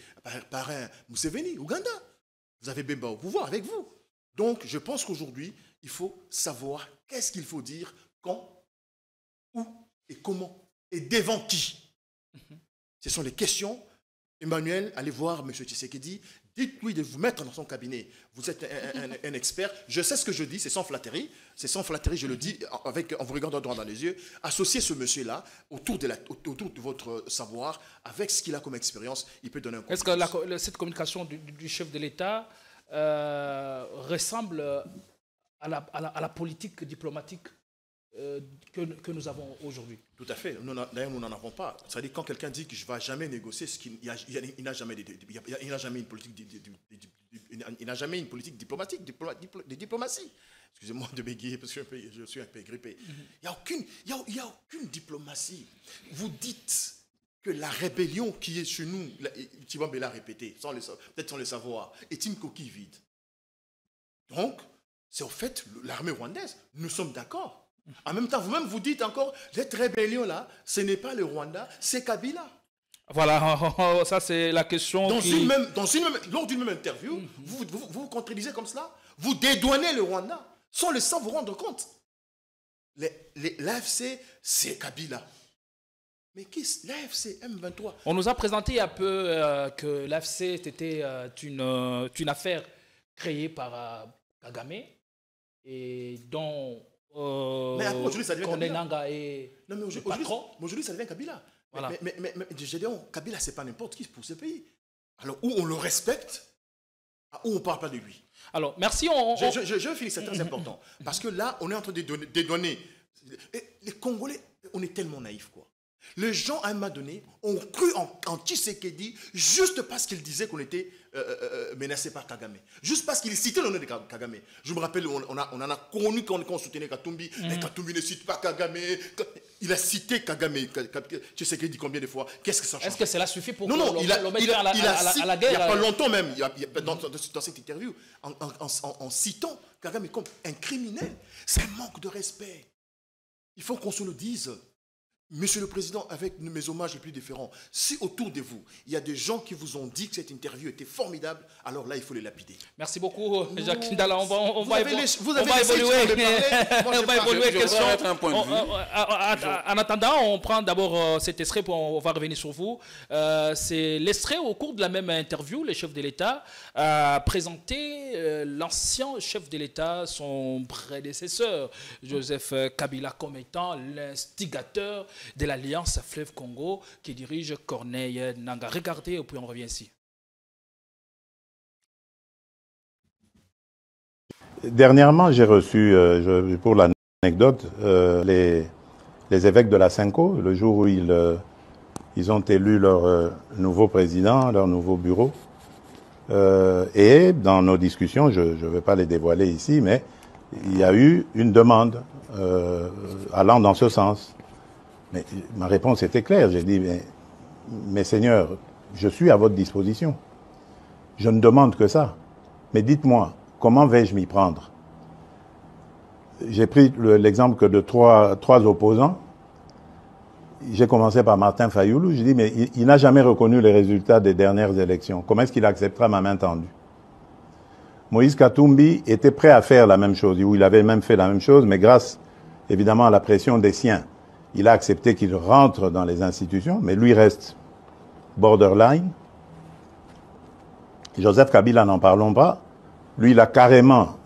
C: parrain Museveni, Ouganda. Vous avez Bemba au pouvoir avec vous. Donc, je pense qu'aujourd'hui, il faut savoir qu'est-ce qu'il faut dire, quand, où et comment, et devant qui. Ce sont les questions. Emmanuel, allez voir M. Tshisekedi, dites-lui de vous mettre dans son cabinet. Vous êtes un expert. Je sais ce que je dis, c'est sans flatterie. C'est sans flatterie, je le dis en vous regardant droit dans les yeux. Associez ce monsieur-là autour de votre savoir, avec ce qu'il a comme expérience, il peut donner un conseil.
B: Est-ce que cette communication du chef de l'État ressemble à la politique diplomatique que nous avons aujourd'hui?
C: Tout à fait. D'ailleurs, nous n'en avons pas. C'est-à-dire quand quelqu'un dit que je ne vais jamais négocier, il n'a jamais une politique diplomatique, de diplomatie. Excusez-moi de bégayer parce que je suis un peu grippé. Il n'y a aucune diplomatie. Vous dites que la rébellion qui est chez nous, Tibambe l'a répété, peut-être sans le savoir, est une coquille vide. Donc, c'est au fait l'armée rwandaise. Nous sommes d'accord. En même temps, vous-même, vous dites encore, cette rébellion-là, ce n'est pas le Rwanda, c'est Kabila.
B: Voilà, ça c'est la question
C: lors d'une même interview, vous contredisez comme cela. Vous dédouanez le Rwanda sans vous rendre compte. L'AFC, c'est Kabila. Mais l'AFC M23?
B: On nous a présenté un peu que l'AFC était une affaire créée par Kagame et dont
C: mais aujourd'hui, ça devient
B: Kabila. Et
C: non, mais aujourd'hui, ça devient Kabila. Voilà. Mais Gédéon, Kabila, ce n'est pas n'importe qui pour ce pays. Alors, où on le respecte, où on ne parle pas de lui.
B: Alors, merci.
C: Je finis, c'est très important. Parce que là, on est en train de dédouaner. Les Congolais, on est tellement naïfs, quoi. Les gens, à un moment donné, ont cru en Tshisekedi juste parce qu'il disait qu'on était menacé par Kagame. Juste parce qu'il citait le nom de Kagame. Je me rappelle, on en a connu quand on soutenait Katumbi. Mais Katumbi ne cite pas Kagame. Il a cité Kagame. Tshisekedi combien de fois? Qu'est-ce que ça change?
B: Est-ce que cela suffit pour
C: non,
B: il a à la guerre?
C: Il n'y a pas longtemps même, dans cette interview, en citant Kagame comme un criminel. C'est un manque de respect. Il faut qu'on se le dise. Monsieur le Président, avec mes hommages les plus différents, si autour de vous, il y a des gens qui vous ont dit que cette interview était formidable, alors là, il faut les lapider.
B: Merci beaucoup, Jacques Ndala. On va évoluer. En attendant, on prend d'abord cet extrait, on va revenir sur vous. C'est l'extrait au cours de la même interview, le chef de l'État a présenté l'ancien chef de l'État, son prédécesseur, Joseph Kabila, comme étant l'instigateur de l'Alliance Fleuve Congo qui dirige Corneille Nangaa. Regardez et puis on revient ici.
F: Dernièrement, j'ai reçu, pour l'anecdote, les évêques de la Cinco, le jour où ils ont élu leur nouveau président, leur nouveau bureau. Et dans nos discussions, je ne vais pas les dévoiler ici, mais il y a eu une demande allant dans ce sens. Mais ma réponse était claire. J'ai dit, mais Seigneur, je suis à votre disposition. Je ne demande que ça. Mais dites-moi, comment vais-je m'y prendre? J'ai pris l'exemple que de trois opposants. J'ai commencé par Martin Fayoulou. J'ai dit, mais il n'a jamais reconnu les résultats des dernières élections. Comment est-ce qu'il acceptera ma main tendue? Moïse Katumbi était prêt à faire la même chose, ou il avait même fait la même chose, mais grâce, évidemment, à la pression des siens. Il a accepté qu'il rentre dans les institutions, mais lui reste borderline. Joseph Kabila, n'en parlons pas. Lui, il a carrément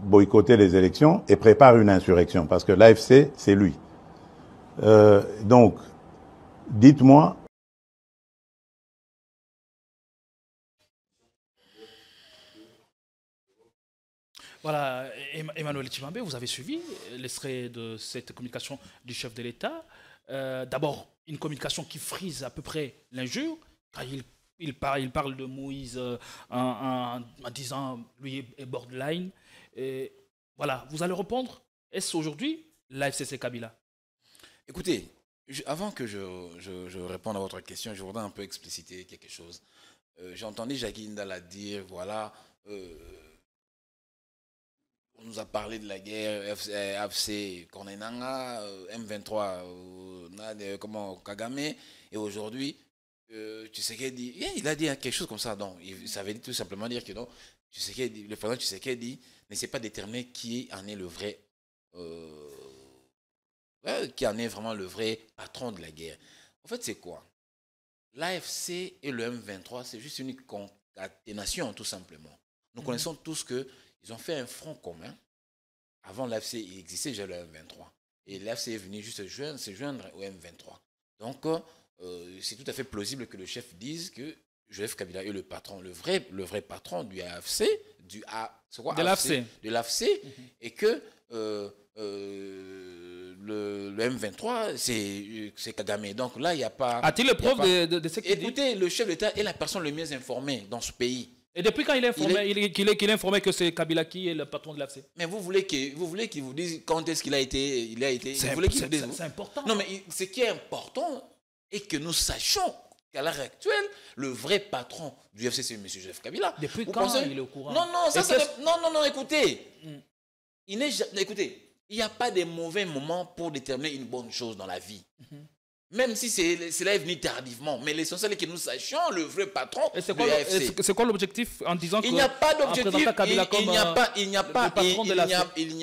F: boycotté les élections et prépare une insurrection, parce que l'AFC, c'est lui. Donc, dites-moi...
B: Voilà, Emmanuel Tshimambe, vous avez suivi l'extrait de cette communication du chef de l'État. D'abord, une communication qui frise à peu près l'injure, car il parle de Moïse en disant lui est borderline. Et voilà, vous allez répondre. Est-ce aujourd'hui l'AFC Kabila?
A: Écoutez, avant que je réponde à votre question, je voudrais un peu expliciter quelque chose. J'ai entendu Jacques Ndala dire, voilà... on nous a parlé de la guerre, AFC, Corneille Nangaa, M23, Kagame, et aujourd'hui, Tshisekedi, il a dit quelque chose comme ça. Donc, ça veut tout simplement dire que non, le président Tshisekedi ne sait pas déterminer qui en est le vrai, qui en est vraiment le vrai patron de la guerre. En fait, c'est quoi? L'AFC et le M23, c'est juste une concaténation, tout simplement. Nous connaissons tous que ils ont fait un front commun. Avant l'AFC, il existait déjà le M23. Et l'AFC est venu juste se joindre au M23. Donc, c'est tout à fait plausible que le chef dise que Joseph Kabila est le patron, le vrai patron du AFC, de l'AFC, et que le M23, c'est Kagame. Donc là, il n'y a pas...
B: A-t-il le preuve de ce qu'il dit?
A: Écoutez, le chef d'État est la personne le mieux informée dans ce pays.
B: Et depuis quand il est informé que c'est Kabila qui est le patron de l'AFC?
A: Mais vous voulez qu'il vous dise quand est-ce qu'il a été...
B: C'est important.
A: Non, mais ce qui est important est que nous sachions qu'à l'heure actuelle, le vrai patron du FC, c'est M. Joseph Kabila.
B: Depuis quand il est au courant?
A: Non, écoutez. Il n'y a pas de mauvais moments pour déterminer une bonne chose dans la vie. Même si cela est venu tardivement. Mais l'essentiel est que nous sachions le vrai patron de l'AFC.
B: C'est quoi l'objectif en disant
A: il n'y a pas d'objectif. Il n'y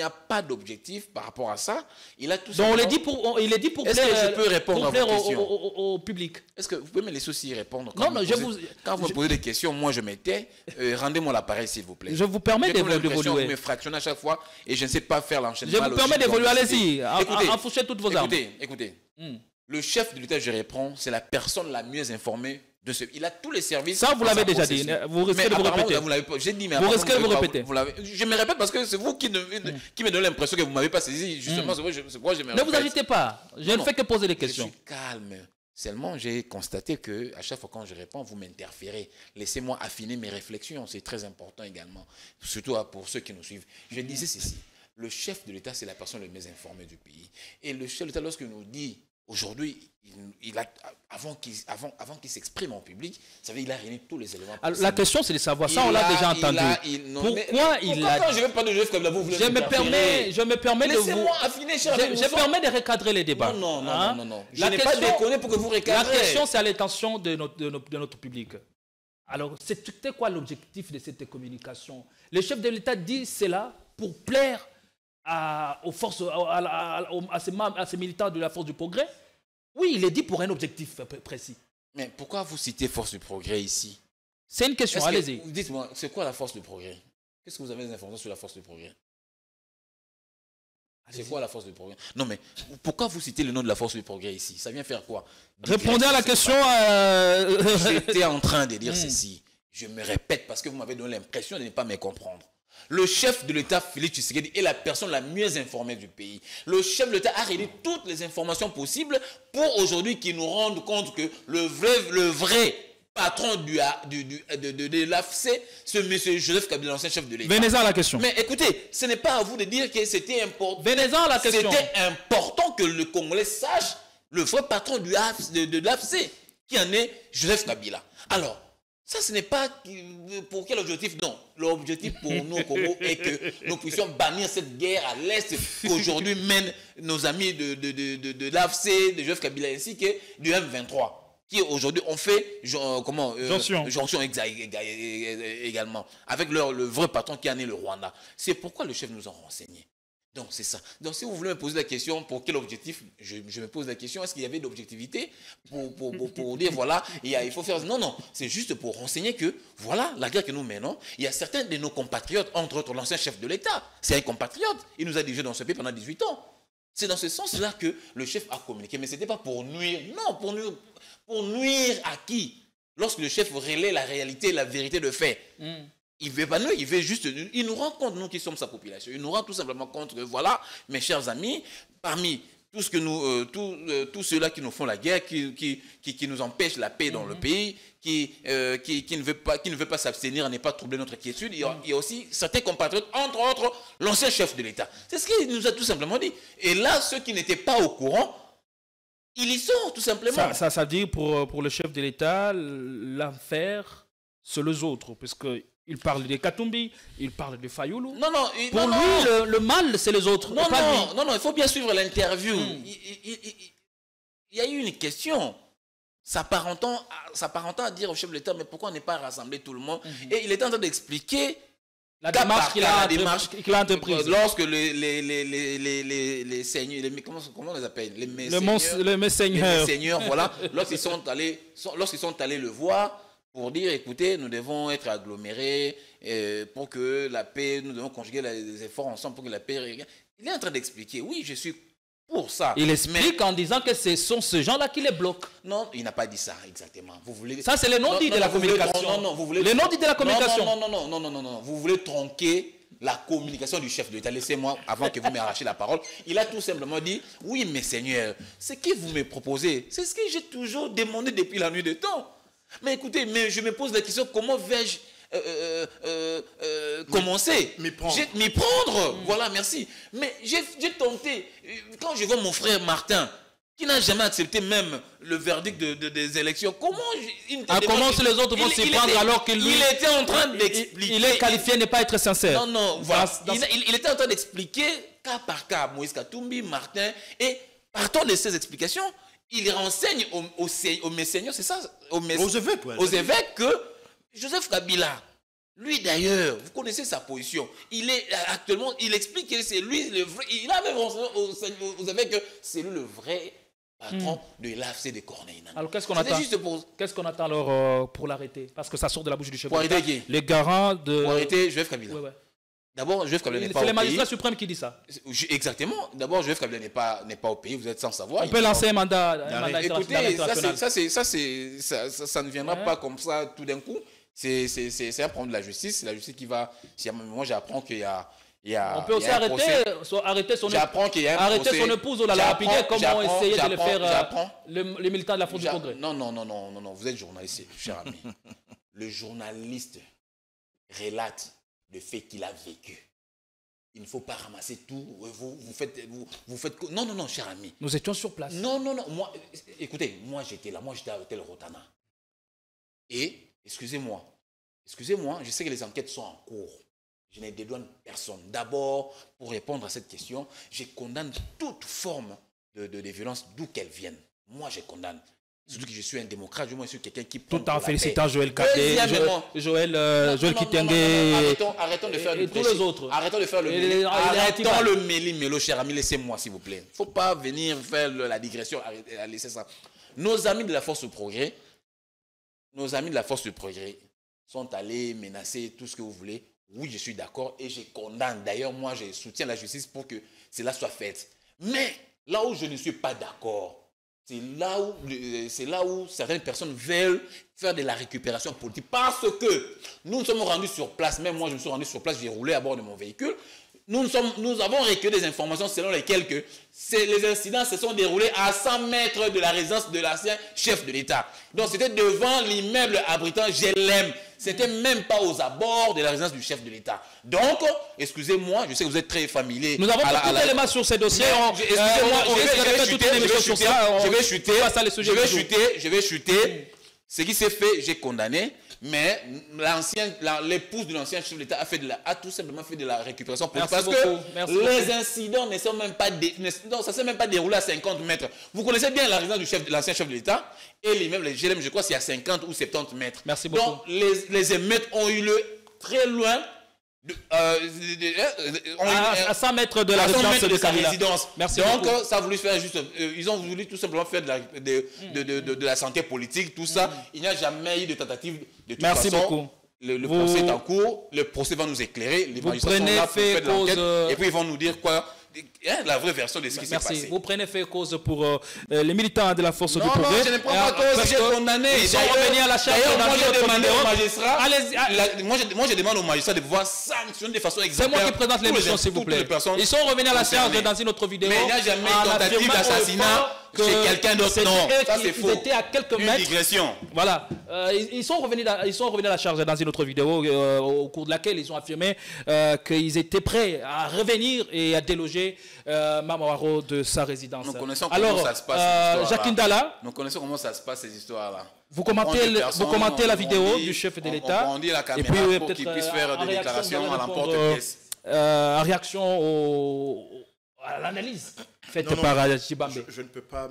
A: a pas d'objectif par rapport à ça. Il a tout
B: donc il est dit pour
A: plaire. Est-ce que je peux répondre à vos questions
B: au public?
A: Est-ce que vous pouvez me laisser aussi répondre?
B: Quand
A: vous me posez des questions, moi je m'étais. Rendez-moi l'appareil s'il vous plaît.
B: Je vous permets d'évoluer.
A: Vous me fractionnez à chaque fois et je ne sais pas faire l'enchaînement.
B: Je vous permets d'évoluer, allez-y. Enfouchez toutes vos armes.
A: Écoutez. Le chef de l'État, je réponds, c'est la personne la mieux informée de ce. Il a tous les services.
B: Ça, vous l'avez déjà dit. Vous risquez de vous répéter.
A: J'ai dit, mais
B: vous risquez de vous répéter.
A: Je me répète parce que c'est vous qui me donnez l'impression que vous ne m'avez pas saisi. Justement, c'est pourquoi je me répète.
B: Ne vous agitez pas. Je ne fais que poser des questions.
A: Je suis calme. Seulement, j'ai constaté qu'à chaque fois quand je réponds, vous m'interférez. Laissez-moi affiner mes réflexions. C'est très important également. Surtout pour ceux qui nous suivent. Je disais ceci. Le chef de l'État, c'est la personne la mieux informée du pays. Et le chef de l'État, lorsqu'il nous dit aujourd'hui, avant qu'il s'exprime en public, ça veut dire qu'il a réuni tous les éléments.
B: Alors, la question, c'est de savoir ça, on l'a déjà entendu. Pourquoi il a...
A: Quand je vais parler de Joseph Kabila, vous voulez
B: je me permets de vous...
A: Laissez-moi affiner, cher ami.
B: Je permets de recadrer les débats.
A: Non. Je n'ai pas déconné pour que vous recadrez.
B: La question, c'est à l'intention de notre public. Alors, c'était quoi l'objectif de cette communication? Le chef de l'État dit cela pour plaire aux forces, à ces militants de la force du progrès. Oui, il est dit pour un objectif précis.
A: Mais pourquoi vous citez force du progrès ici?
B: C'est une question, allez-y.
A: Dites-moi, c'est quoi la force du progrès? Qu'est-ce que vous avez des informations sur la force du progrès? C'est quoi la force du progrès? Non, mais pourquoi vous citez le nom de la force du progrès ici? Ça vient faire quoi?
B: Répondez à la question.
A: J'étais en train de dire ceci. Je me répète parce que vous m'avez donné l'impression de ne pas me comprendre. Le chef de l'État, Félix Tshisekedi, est la personne la mieux informée du pays. Le chef de l'État a réuni toutes les informations possibles pour aujourd'hui qu'il nous rende compte que le vrai patron de l'AFC, ce monsieur Joseph Kabila, l'ancien chef de l'État.
B: Venez-en à la question.
A: Mais écoutez, ce n'est pas à vous de dire que c'était important.
B: Venez-en à la question.
A: C'était important que le Congolais sache le vrai patron de l'AFC, qui en est Joseph Kabila. Alors, ça, ce n'est pas pour quel objectif? Non. L'objectif pour nous au Congo est que nous puissions bannir cette guerre à l'Est qu'aujourd'hui mènent nos amis de l'AFC, de Joseph Kabila ainsi que du M23, qui aujourd'hui ont fait jonction également, avec le vrai patron qui en est le Rwanda. C'est pourquoi le chef nous a renseigné. Donc c'est ça. Donc si vous voulez me poser la question pour quel objectif, je me pose la question, est-ce qu'il y avait d'objectivité pour dire voilà, il faut faire... Non, c'est juste pour renseigner que voilà, la guerre que nous menons, il y a certains de nos compatriotes, entre autres l'ancien chef de l'État, c'est un compatriote, il nous a dirigé dans ce pays pendant 18 ans. C'est dans ce sens-là que le chef a communiqué, mais ce n'était pas pour nuire, non, pour nuire à qui? Lorsque le chef relaie la réalité, la vérité de fait. Il veut pas nous, il veut juste, il nous rend compte, nous qui sommes sa population, il nous rend tout simplement compte que voilà, mes chers amis, parmi tout ce que nous, tous ceux-là qui nous font la guerre, qui nous empêchent la paix dans le pays, qui ne veut pas s'abstenir à ne pas troubler notre quiétude, il y a aussi certains compatriotes, entre autres l'ancien chef de l'État. C'est ce qu'il nous a tout simplement dit. Et là, ceux qui n'étaient pas au courant, ils y sont tout simplement.
B: Ça dit pour le chef de l'État, l'affaire, c'est les autres, parce que il parle des Katumbi, il parle de Fayoulou.
A: Non,
B: pour lui, le mal, c'est les autres.
A: Non, il faut bien suivre l'interview. Il y a eu une question s'apparentant à dire au chef de l'État, mais pourquoi on n'est pas rassemblé tout le monde? Et il est en train d'expliquer
B: la démarche qu'il a entreprise.
A: Lorsque les seigneurs, comment on les appelle? Les messeigneurs, voilà. Lorsqu'ils sont allés le voir, pour dire, écoutez, nous devons être agglomérés pour que la paix, nous devons conjuguer les efforts ensemble pour que la paix... Il est en train d'expliquer, oui, je suis pour ça.
B: Il explique en disant que ce sont ces gens-là qui les bloquent.
A: Non, il n'a pas dit ça exactement. Vous voulez...
B: Ça, c'est le non-dit de la communication. Le non-dit de la communication.
A: Non. Vous voulez tronquer la communication du chef de l'État. Laissez-moi, avant que vous m'arrachiez la parole. Il a tout simplement dit, oui, mes seigneurs, ce que vous me proposez, c'est ce que j'ai toujours demandé depuis la nuit des temps. Mais écoutez, je me pose la question, comment vais-je commencer? M'y prendre. Voilà, merci. Mais j'ai tenté, quand je vois mon frère Martin, qui n'a jamais accepté même le verdict des élections, comment
B: les autres vont s'y prendre alors que lui...
A: Il était en train d'expliquer...
B: Il est qualifié de ne pas être sincère.
A: Non, voilà. Il était en train d'expliquer cas par cas, Moïse Katumbi, Martin, et partant de ces explications, il renseigne aux messeigneurs, c'est ça, aux évêques que Joseph Kabila, lui d'ailleurs, vous connaissez sa position, il est actuellement, il explique que c'est lui le vrai, il a même renseigné aux évêques que c'est lui le vrai patron de l'AFC de Corneille.
B: Alors qu'est-ce qu'on attend? Qu'est-ce qu'on attend alors pour l'arrêter? Parce que ça sort de la bouche du chef de l'État. Les garants de...
A: Pour arrêter Joseph Kabila.
B: Ouais.
A: D'abord, Joseph Kabila n'est pas au pays.
B: C'est les magistrats suprêmes qui disent ça.
A: Exactement. D'abord, Joseph Kabila n'est pas au pays, vous êtes sans savoir.
B: On peut lancer un mandat
A: international. Écoutez, ça ne viendra pas comme ça tout d'un coup. C'est un problème de la justice. C'est la justice qui va... Moi, j'apprends qu'il y a...
B: On peut aussi arrêter son épouse la lapider, comme on essayé de le faire les militants de la Front du Progrès.
A: Non, vous êtes journaliste, cher ami. Le journaliste relate le fait qu'il a vécu. Il ne faut pas ramasser tout. Vous faites... Non, cher ami.
B: Nous étions sur place.
A: Non. Écoutez, moi j'étais là. Moi j'étais à l'hôtel Rotana. Et, excusez-moi, je sais que les enquêtes sont en cours. Je n'ai dédouane personne. D'abord, pour répondre à cette question, je condamne toute forme de violence, d'où qu'elle vienne. Moi, je condamne. Surtout que je suis un démocrate, je suis quelqu'un qui...
B: Tout en félicitant Joël Kadé, Joël Kitenge...
A: Arrêtons de faire
B: et tous les autres.
A: Arrêtons de faire le méli. Arrêtons le méli-mélo, cher ami. Laissez-moi, s'il vous plaît. Il ne faut pas venir faire la digression. Laissez ça. Nos amis de la Force du Progrès, sont allés menacer tout ce que vous voulez. Oui, je suis d'accord et je condamne. D'ailleurs, moi, je soutiens la justice pour que cela soit fait. Mais là où je ne suis pas d'accord, c'est là où certaines personnes veulent faire de la récupération politique. Parce que nous nous sommes rendus sur place, même moi je me suis rendu sur place, j'ai roulé à bord de mon véhicule. Nous avons recueilli des informations selon lesquelles les incidents se sont déroulés à 100 mètres de la résidence de l'ancien chef de l'État. Donc c'était devant l'immeuble abritant GLM. C'était même pas aux abords de la résidence du chef de l'État. Donc, excusez-moi, je sais que vous êtes très familier.
B: Nous avons beaucoup d'éléments sur ces dossiers.
A: Excusez-moi, je vais chuter. Ce qui s'est fait, j'ai condamné. Mais l'épouse de l'ancien chef de l'État a tout simplement fait de la récupération politique. Parce que les incidents ne sont même pas ça ne s'est même pas déroulé à 50 mètres. Vous connaissez bien la résidence de l'ancien chef de l'État et l'immeuble, GLM, je crois, c'est à 50 ou 70 mètres.
B: Merci beaucoup.
A: Donc, les émeutes ont eu lieu très loin.
B: À 100 mètres de la résidence.
A: Merci donc, beaucoup. Ça a voulu faire juste... ils ont voulu tout simplement faire de la santé politique, tout ça. Il n'y a jamais eu de tentative de toute
B: Merci
A: façon.
B: Beaucoup.
A: Le procès est en cours. Le procès va nous éclairer. Les magistrats sont là pour faire de l'enquête. Et puis ils vont nous dire quoi... la vraie version de ce qui s'est passé.
B: Vous prenez fait cause pour les militants de la Force du Progrès.
A: Non, je ne prends pas cause, j'ai condamné.
B: Ils sont revenus à la charge.
A: Moi, j'ai demandé aux magistrats. Moi, je demande aux magistrats de pouvoir sanctionner de façon exemplaire.
B: C'est moi qui présente l'émission, s'il vous plaît. Ils sont revenus à la charge dans une autre vidéo.
A: Mais il n'y a jamais eu tentative d'assassinat chez quelqu'un d'autre. Non, ça c'est faux.
B: Ils étaient à quelques mètres.
A: Une digression.
B: Voilà. Ils sont revenus à la charge dans une autre vidéo au cours de laquelle ils ont affirmé qu'ils étaient prêts à revenir et à déloger Mamawaro de sa résidence.
A: Nous connaissons comment ça se passe.
B: Jacques Ndala.
A: Nous connaissons comment ça se passe ces histoires-là.
B: Vous commentez la vidéo du chef de l'État.
A: On dit la caméra pour qu'il puisse faire des déclarations à l'emporte-pièce.
B: En réaction à l'analyse faite par Chibambe.
C: Je ne peux pas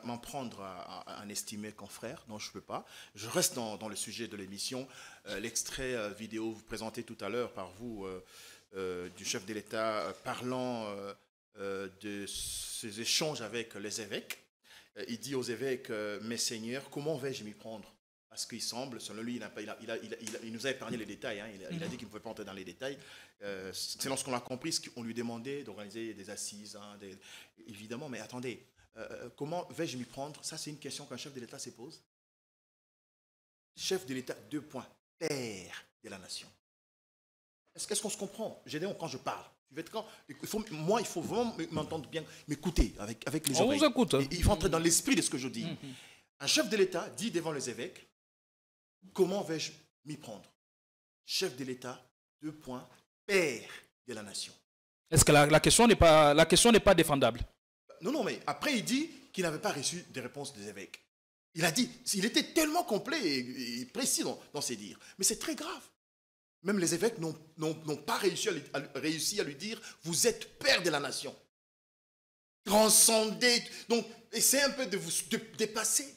C: m'en prendre à un estimé confrère. Non, je ne peux pas. Je reste dans le sujet de l'émission. L'extrait vidéo vous présenté tout à l'heure par vous du chef de l'État parlant de ses échanges avec les évêques. Il dit aux évêques, mes seigneurs, comment vais-je m'y prendre? Parce qu'il semble, selon lui, il nous a épargné les détails. Hein, il a dit qu'il ne pouvait pas entrer dans les détails. C'est lorsqu'on a compris ce qu'on lui demandait d'organiser des assises. Hein, évidemment, mais attendez, comment vais-je m'y prendre? Ça, c'est une question qu'un chef de l'État se pose. Chef de l'État, 2 points. Père de la nation. Est-ce qu'on se comprend? Gédéon, quand je parle, il faut vraiment m'entendre bien, m'écouter avec les oreilles.
B: On vous écoute.
C: Il faut entrer dans l'esprit de ce que je dis. Un chef de l'État dit devant les évêques, comment vais-je m'y prendre? Chef de l'État, 2 points, père de la nation.
B: Est-ce que la question n'est pas défendable?
C: Non, mais après il dit qu'il n'avait pas reçu des réponses des évêques. Il a dit, il était tellement complet et précis dans ses dires. Mais c'est très grave. Même les évêques n'ont pas réussi à lui dire « Vous êtes père de la nation ». Transcender. Donc, essayez un peu de vous dépasser.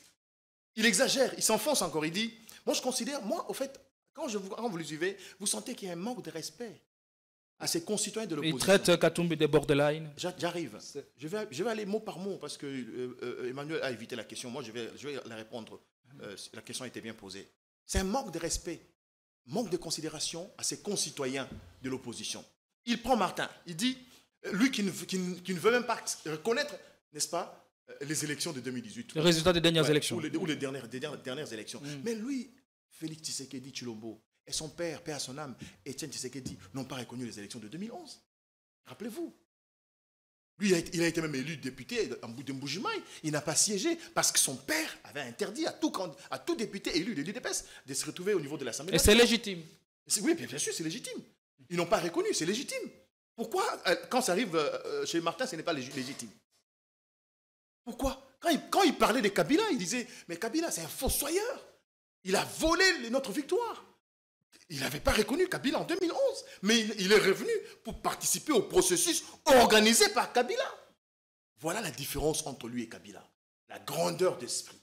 C: Il exagère, il s'enfonce encore. Il dit « Moi, je considère, moi, au fait, quand vous le suivez, vous sentez qu'il y a un manque de respect à ses concitoyens de l'opposition. »
B: Il traite Katumbi de borderline.
C: J'arrive. Je vais aller mot par mot parce que Emmanuel a évité la question. Moi, je vais la répondre. La question a été bien posée. C'est un manque de respect, manque de considération à ses concitoyens de l'opposition. Il prend Martin. Il dit, lui qui ne veut même pas reconnaître, n'est-ce pas, les élections de 2018.
B: Les résultats des dernières élections.
C: Ou les dernières élections. Mais lui, Félix Tshisekedi Tshilombo, et son père à son âme, Étienne Tshisekedi, n'ont pas reconnu les élections de 2011. Rappelez-vous. Lui, il a été même élu député de Mbujimaï. Il n'a pas siégé parce que son père avait interdit à tout député élu de l'UDPS de se retrouver au niveau de l'Assemblée.
B: Et c'est légitime.
C: Oui, bien sûr, c'est légitime. Ils n'ont pas reconnu, c'est légitime. Pourquoi, quand ça arrive chez Martin, ce n'est pas légitime? Pourquoi? Quand il parlait de Kabila, il disait, mais Kabila, c'est un fossoyeur. Il a volé notre victoire. Il n'avait pas reconnu Kabila en 2011, mais il est revenu pour participer au processus organisé par Kabila. Voilà la différence entre lui et Kabila. La grandeur d'esprit.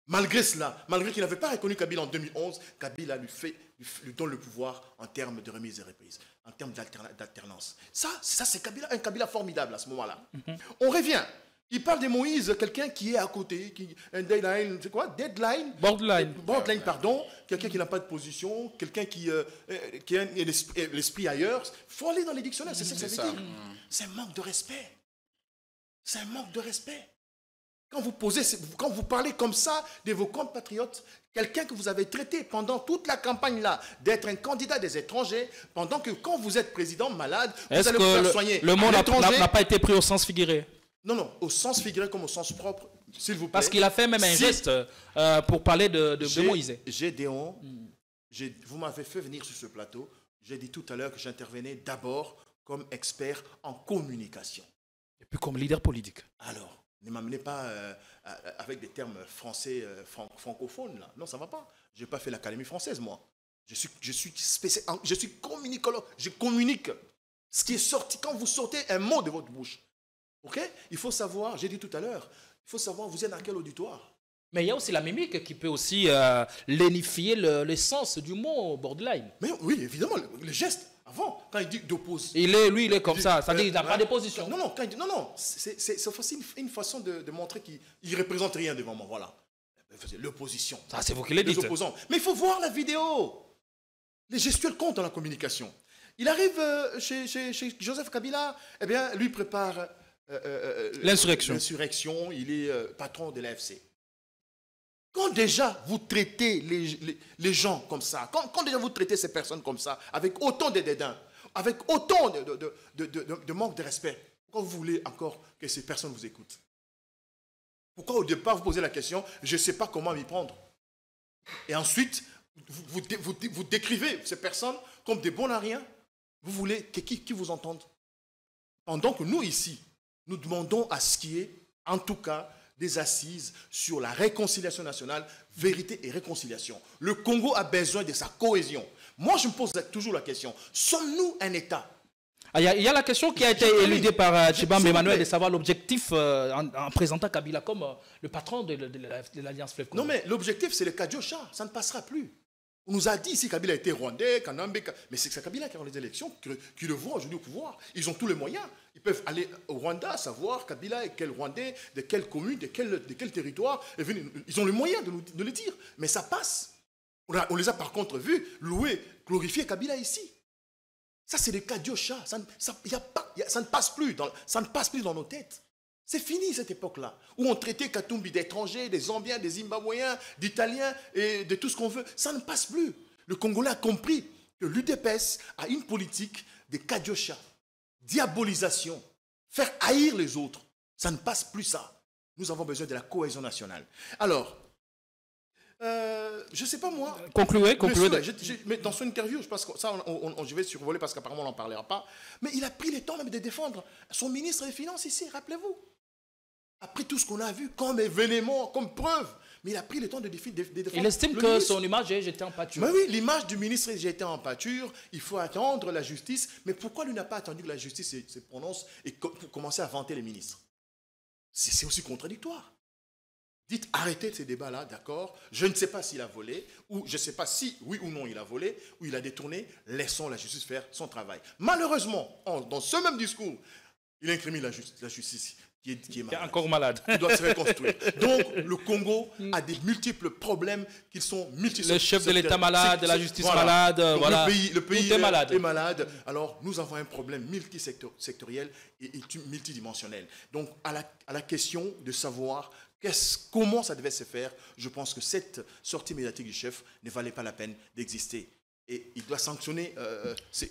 C: Malgré cela, malgré qu'il n'avait pas reconnu Kabila en 2011, Kabila lui donne le pouvoir en termes de remise et reprise, en termes d'alternance. Ça c'est Kabila, un Kabila formidable à ce moment-là. On revient. Il parle de Moïse, quelqu'un qui est à côté, un deadline, c'est quoi? Borderline, pardon. Quelqu'un qui n'a pas de position, quelqu'un qui a l'esprit ailleurs. Il faut aller dans les dictionnaires, c'est ça que ça veut dire. C'est un manque de respect. C'est un manque de respect. Quand vous parlez comme ça de vos compatriotes, quelqu'un que vous avez traité pendant toute la campagne là d'être un candidat des étrangers, pendant que quand vous êtes président malade, vous allez vous faire soigner.
B: Le mot n'a pas été pris au sens figuré?
C: Non, au sens figuré comme au sens propre, s'il vous plaît.
B: Parce qu'il a fait même un geste pour parler de Moïse.
C: Gédéon, vous m'avez fait venir sur ce plateau. J'ai dit tout à l'heure que j'intervenais d'abord comme expert en communication.
B: Et puis comme leader politique.
C: Alors, ne m'amenez pas avec des termes français francophones, là. Non, ça ne va pas. Je n'ai pas fait l'Académie française, moi. Je suis communicologue. Je communique. Ce qui est sorti, quand vous sortez un mot de votre bouche, ok? Il faut savoir, j'ai dit tout à l'heure, il faut savoir vous êtes dans quel auditoire.
B: Mais il y a aussi la mimique qui peut aussi lénifier l'essence du mot borderline.
C: Mais oui, évidemment, le geste, avant, quand il dit d'oppose.
B: Lui, il est comme ça, ça dit qu'il n'a pas de position.
C: Non, c'est aussi une façon de montrer qu'il ne représente rien devant moi, voilà. L'opposition.
B: Ça, c'est vous qui le dites.
C: Les opposants. Mais il faut voir la vidéo. Les gestuels comptent dans la communication. Il arrive chez Joseph Kabila, eh bien, lui prépare l'insurrection, il est patron de l'AFC. Quand déjà vous traitez les gens comme ça, quand déjà vous traitez ces personnes comme ça, avec autant de dédain, avec autant de manque de respect, pourquoi vous voulez encore que ces personnes vous écoutent? Pourquoi au départ vous posez la question, je ne sais pas comment m'y prendre? Et ensuite, vous décrivez ces personnes comme des bons à rien. Vous voulez qui vous entende? Pendant que nous ici, nous demandons à ce qu'il y ait, en tout cas, des assises sur la réconciliation nationale, vérité et réconciliation. Le Congo a besoin de sa cohésion. Moi, je me pose toujours la question, sommes-nous un État?
B: Il y a la question qui a été éludée par Tshibambe Emmanuel de savoir l'objectif en présentant Kabila comme le patron de l'Alliance Fleuve Congo.
C: Non, mais l'objectif, c'est le Kadiocha. Ça ne passera plus. On nous a dit ici Kabila était rwandais, Kanambe, mais c'est Kabila qui a les élections, qui le voit aujourd'hui au pouvoir. Ils ont tous les moyens. Ils peuvent aller au Rwanda, savoir Kabila est quel Rwandais, de quelle commune, de quel territoire. Ils ont les moyens de le dire. Mais ça passe. On les a par contre vus louer, glorifier Kabila ici. Ça, c'est des Kadiocha. Ça ne passe plus dans nos têtes. C'est fini cette époque-là, où on traitait Katumbi d'étrangers, des Zambiens, des Zimbabwéens, d'Italiens et de tout ce qu'on veut. Ça ne passe plus. Le Congolais a compris que l'UDPS a une politique de Kadiocha, diabolisation, faire haïr les autres. Ça ne passe plus ça. Nous avons besoin de la cohésion nationale. Alors, je ne sais pas moi.
B: Concluez.
C: Mais dans son interview, je pense que ça, je vais survoler parce qu'apparemment on n'en parlera pas. Mais il a pris le temps même de défendre son ministre des Finances ici, rappelez-vous. Après tout ce qu'on a vu comme événement, comme preuve. mais il a pris le temps de défendre.
B: Il estime que
C: ministre.
B: son image est jetée en pâture.
C: Mais oui, l'image du ministre est jetée en pâture. Il faut attendre la justice. Mais pourquoi lui n'a pas attendu que la justice se prononce et pour commencer à vanter les ministres? C'est aussi contradictoire. Dites, arrêtez ces débats-là, d'accord? Je ne sais pas s'il a volé, ou je ne sais pas si, oui ou non, il a volé, ou il a détourné. Laissons la justice faire son travail. Malheureusement, dans ce même discours, il incrimine la justice qui est malade.
B: Encore malade.
C: Qui doit se reconstruire. Donc, le Congo a des multiples problèmes qui sont multiples.
B: Le chef de l'État malade, la justice malade,
C: donc,
B: voilà.
C: Le pays
B: est malade.
C: est malade. Alors, nous avons un problème multisectoriel et multidimensionnel. Donc, à la question de savoir comment ça devait se faire, je pense que cette sortie médiatique du chef ne valait pas la peine d'exister. Et il doit sanctionner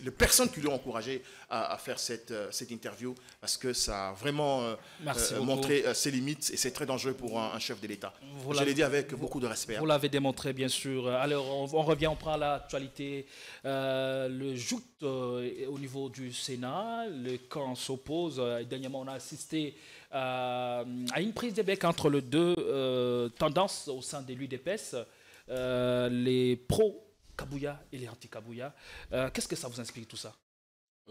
C: les personnes qui lui ont encouragé à faire cette interview parce que ça a vraiment montré ses limites et c'est très dangereux pour un chef de l'État. Je l'ai dit avec beaucoup de respect.
B: Vous l'avez démontré, bien sûr. Alors, on revient, on prend l'actualité. Le joute au niveau du Sénat, les camps s'opposent. Dernièrement, on a assisté à une prise de bec entre les deux tendances au sein de l'UDPS, les pro-Kabouya et les anti-Kabouya. Qu'est-ce que ça vous inspire tout ça?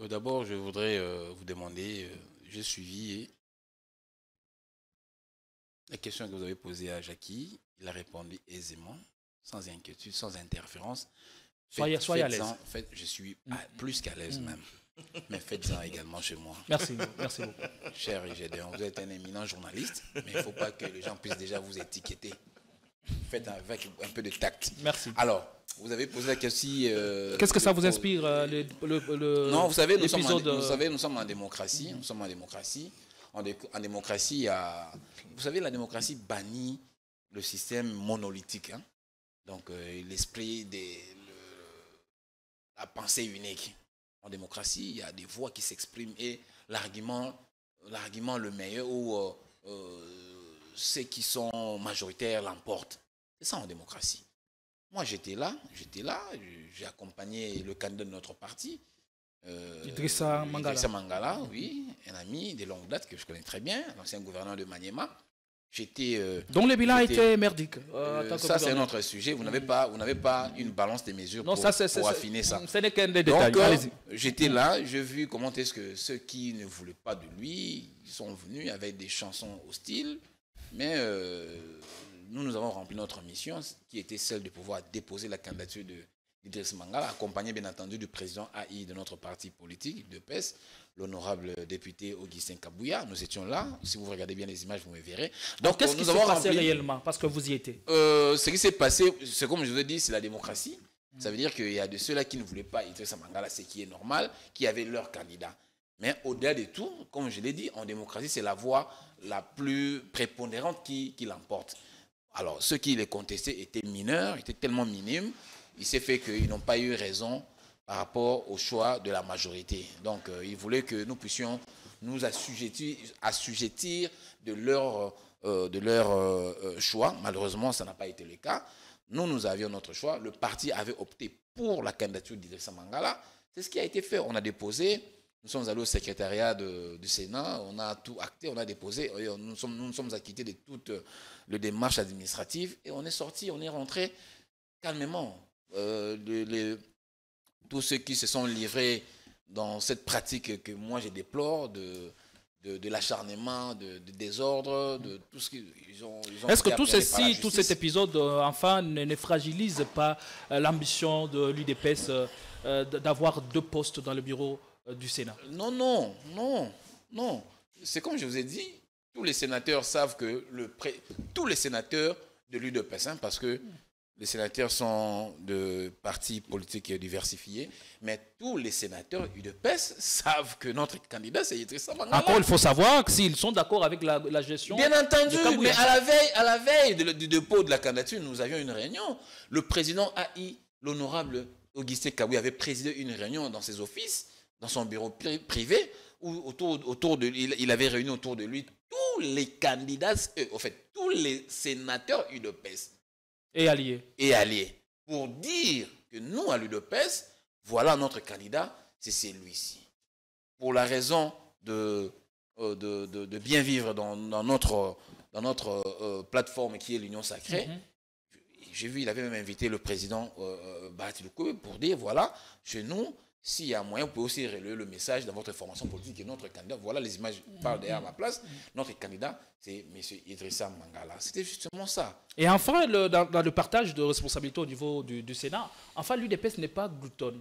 A: D'abord, je voudrais vous demander, j'ai suivi la question que vous avez posée à Jackie. Il a répondu aisément, sans inquiétude, sans interférence.
B: Soyez à l'aise.
A: Je suis plus qu'à l'aise même. Mais faites-en également chez moi.
B: Merci beaucoup.
A: Cher Gédéon, vous êtes un éminent journaliste, mais il ne faut pas que les gens puissent déjà vous étiqueter. Faites avec un peu de tact.
B: Merci.
A: Alors, vous avez posé la question.
B: Qu'est-ce que ça vous inspire
A: Non, vous savez, nous sommes en démocratie. Nous sommes en démocratie. En démocratie, il y a, vous savez, la démocratie bannit le système monolithique. Hein? Donc, l'esprit la pensée unique. En démocratie, il y a des voix qui s'expriment et l'argument le meilleur ou ceux qui sont majoritaires l'emportent. C'est ça en démocratie. Moi, j'étais là, j'ai accompagné le candidat de notre parti.
B: Idrissa
A: Mangala, oui, un ami de longue date que je connais très bien, l'ancien gouverneur de Maniema.
B: Donc le bilan était merdique.
A: Ça, c'est un autre sujet. Vous n'avez pas une balance des mesures pour affiner ça.
B: Ce n'est qu'un des détails.
A: Donc, j'étais là, j'ai vu comment est-ce que ceux qui ne voulaient pas de lui sont venus avec des chansons hostiles. Mais nous avons rempli notre mission, qui était celle de pouvoir déposer la candidature d'Idrissa Mangala, accompagné bien entendu du président AI de notre parti politique, de PES, l'honorable député Augustin Kabouya. Nous étions là. Si vous regardez bien les images, vous me verrez.
B: Donc, qu'est-ce qui s'est passé réellement? Parce que vous y étiez.
A: Ce qui s'est passé, c'est comme je vous ai dit, c'est la démocratie. Ça veut dire qu'il y a de ceux-là qui ne voulaient pas Idrissa Mangala, ce qui est normal, qui avaient leur candidat. Mais au-delà de tout, comme je l'ai dit, en démocratie, c'est la voix la plus prépondérante qui l'emporte. Alors, ceux qui les contestaient étaient mineurs, étaient tellement minimes, il s'est fait qu'ils n'ont pas eu raison par rapport au choix de la majorité. Donc, ils voulaient que nous puissions nous assujettir de leur choix. Malheureusement, ça n'a pas été le cas. Nous avions notre choix. Le parti avait opté pour la candidature d'Idrissa Mangala. C'est ce qui a été fait. On a déposé. Nous sommes allés au secrétariat du Sénat. On a tout acté. On a déposé. Nous sommes acquittés de toute les démarches administratives. Et on est sorti. On est rentré calmement. Tous ceux qui se sont livrés dans cette pratique que moi je déplore de l'acharnement, de désordre, de tout ce qu'ils ont.
B: Est-ce que tout cet épisode, enfin, ne fragilise pas l'ambition de l'UDPS d'avoir 2 postes dans le bureau du Sénat?
A: Non. C'est comme je vous ai dit, tous les sénateurs savent que tous les sénateurs de l'UDPS, hein, parce que les sénateurs sont de partis politiques diversifiés, mais tous les sénateurs UDPS savent que notre candidat, c'est Idrissa Mangala.
B: Encore, il faut savoir s'ils sont d'accord avec la gestion.
A: Bien entendu, mais à la veille du dépôt de la candidature, nous avions une réunion. Le président AI, l'honorable Augustin Kabouya, avait présidé une réunion dans ses offices, dans son bureau privé, où il avait réuni autour de lui tous les candidats, tous les sénateurs UDPS.
B: Et alliés.
A: Pour dire que nous, à l'UDPS, voilà notre candidat, c'est celui-ci. Pour la raison de bien vivre dans plateforme qui est l'Union Sacrée. J'ai vu, il avait même invité le président Batiloukou pour dire, voilà, chez nous, s'il y a moyen, vous pouvez aussi relayer le message dans votre formation politique et notre candidat. Voilà, les images parlent derrière ma place. Notre candidat, c'est M. Idrissa Mangala. C'était justement ça.
B: Et enfin, dans le partage de responsabilités au niveau du Sénat, enfin, l'UDPS n'est pas gloutonne.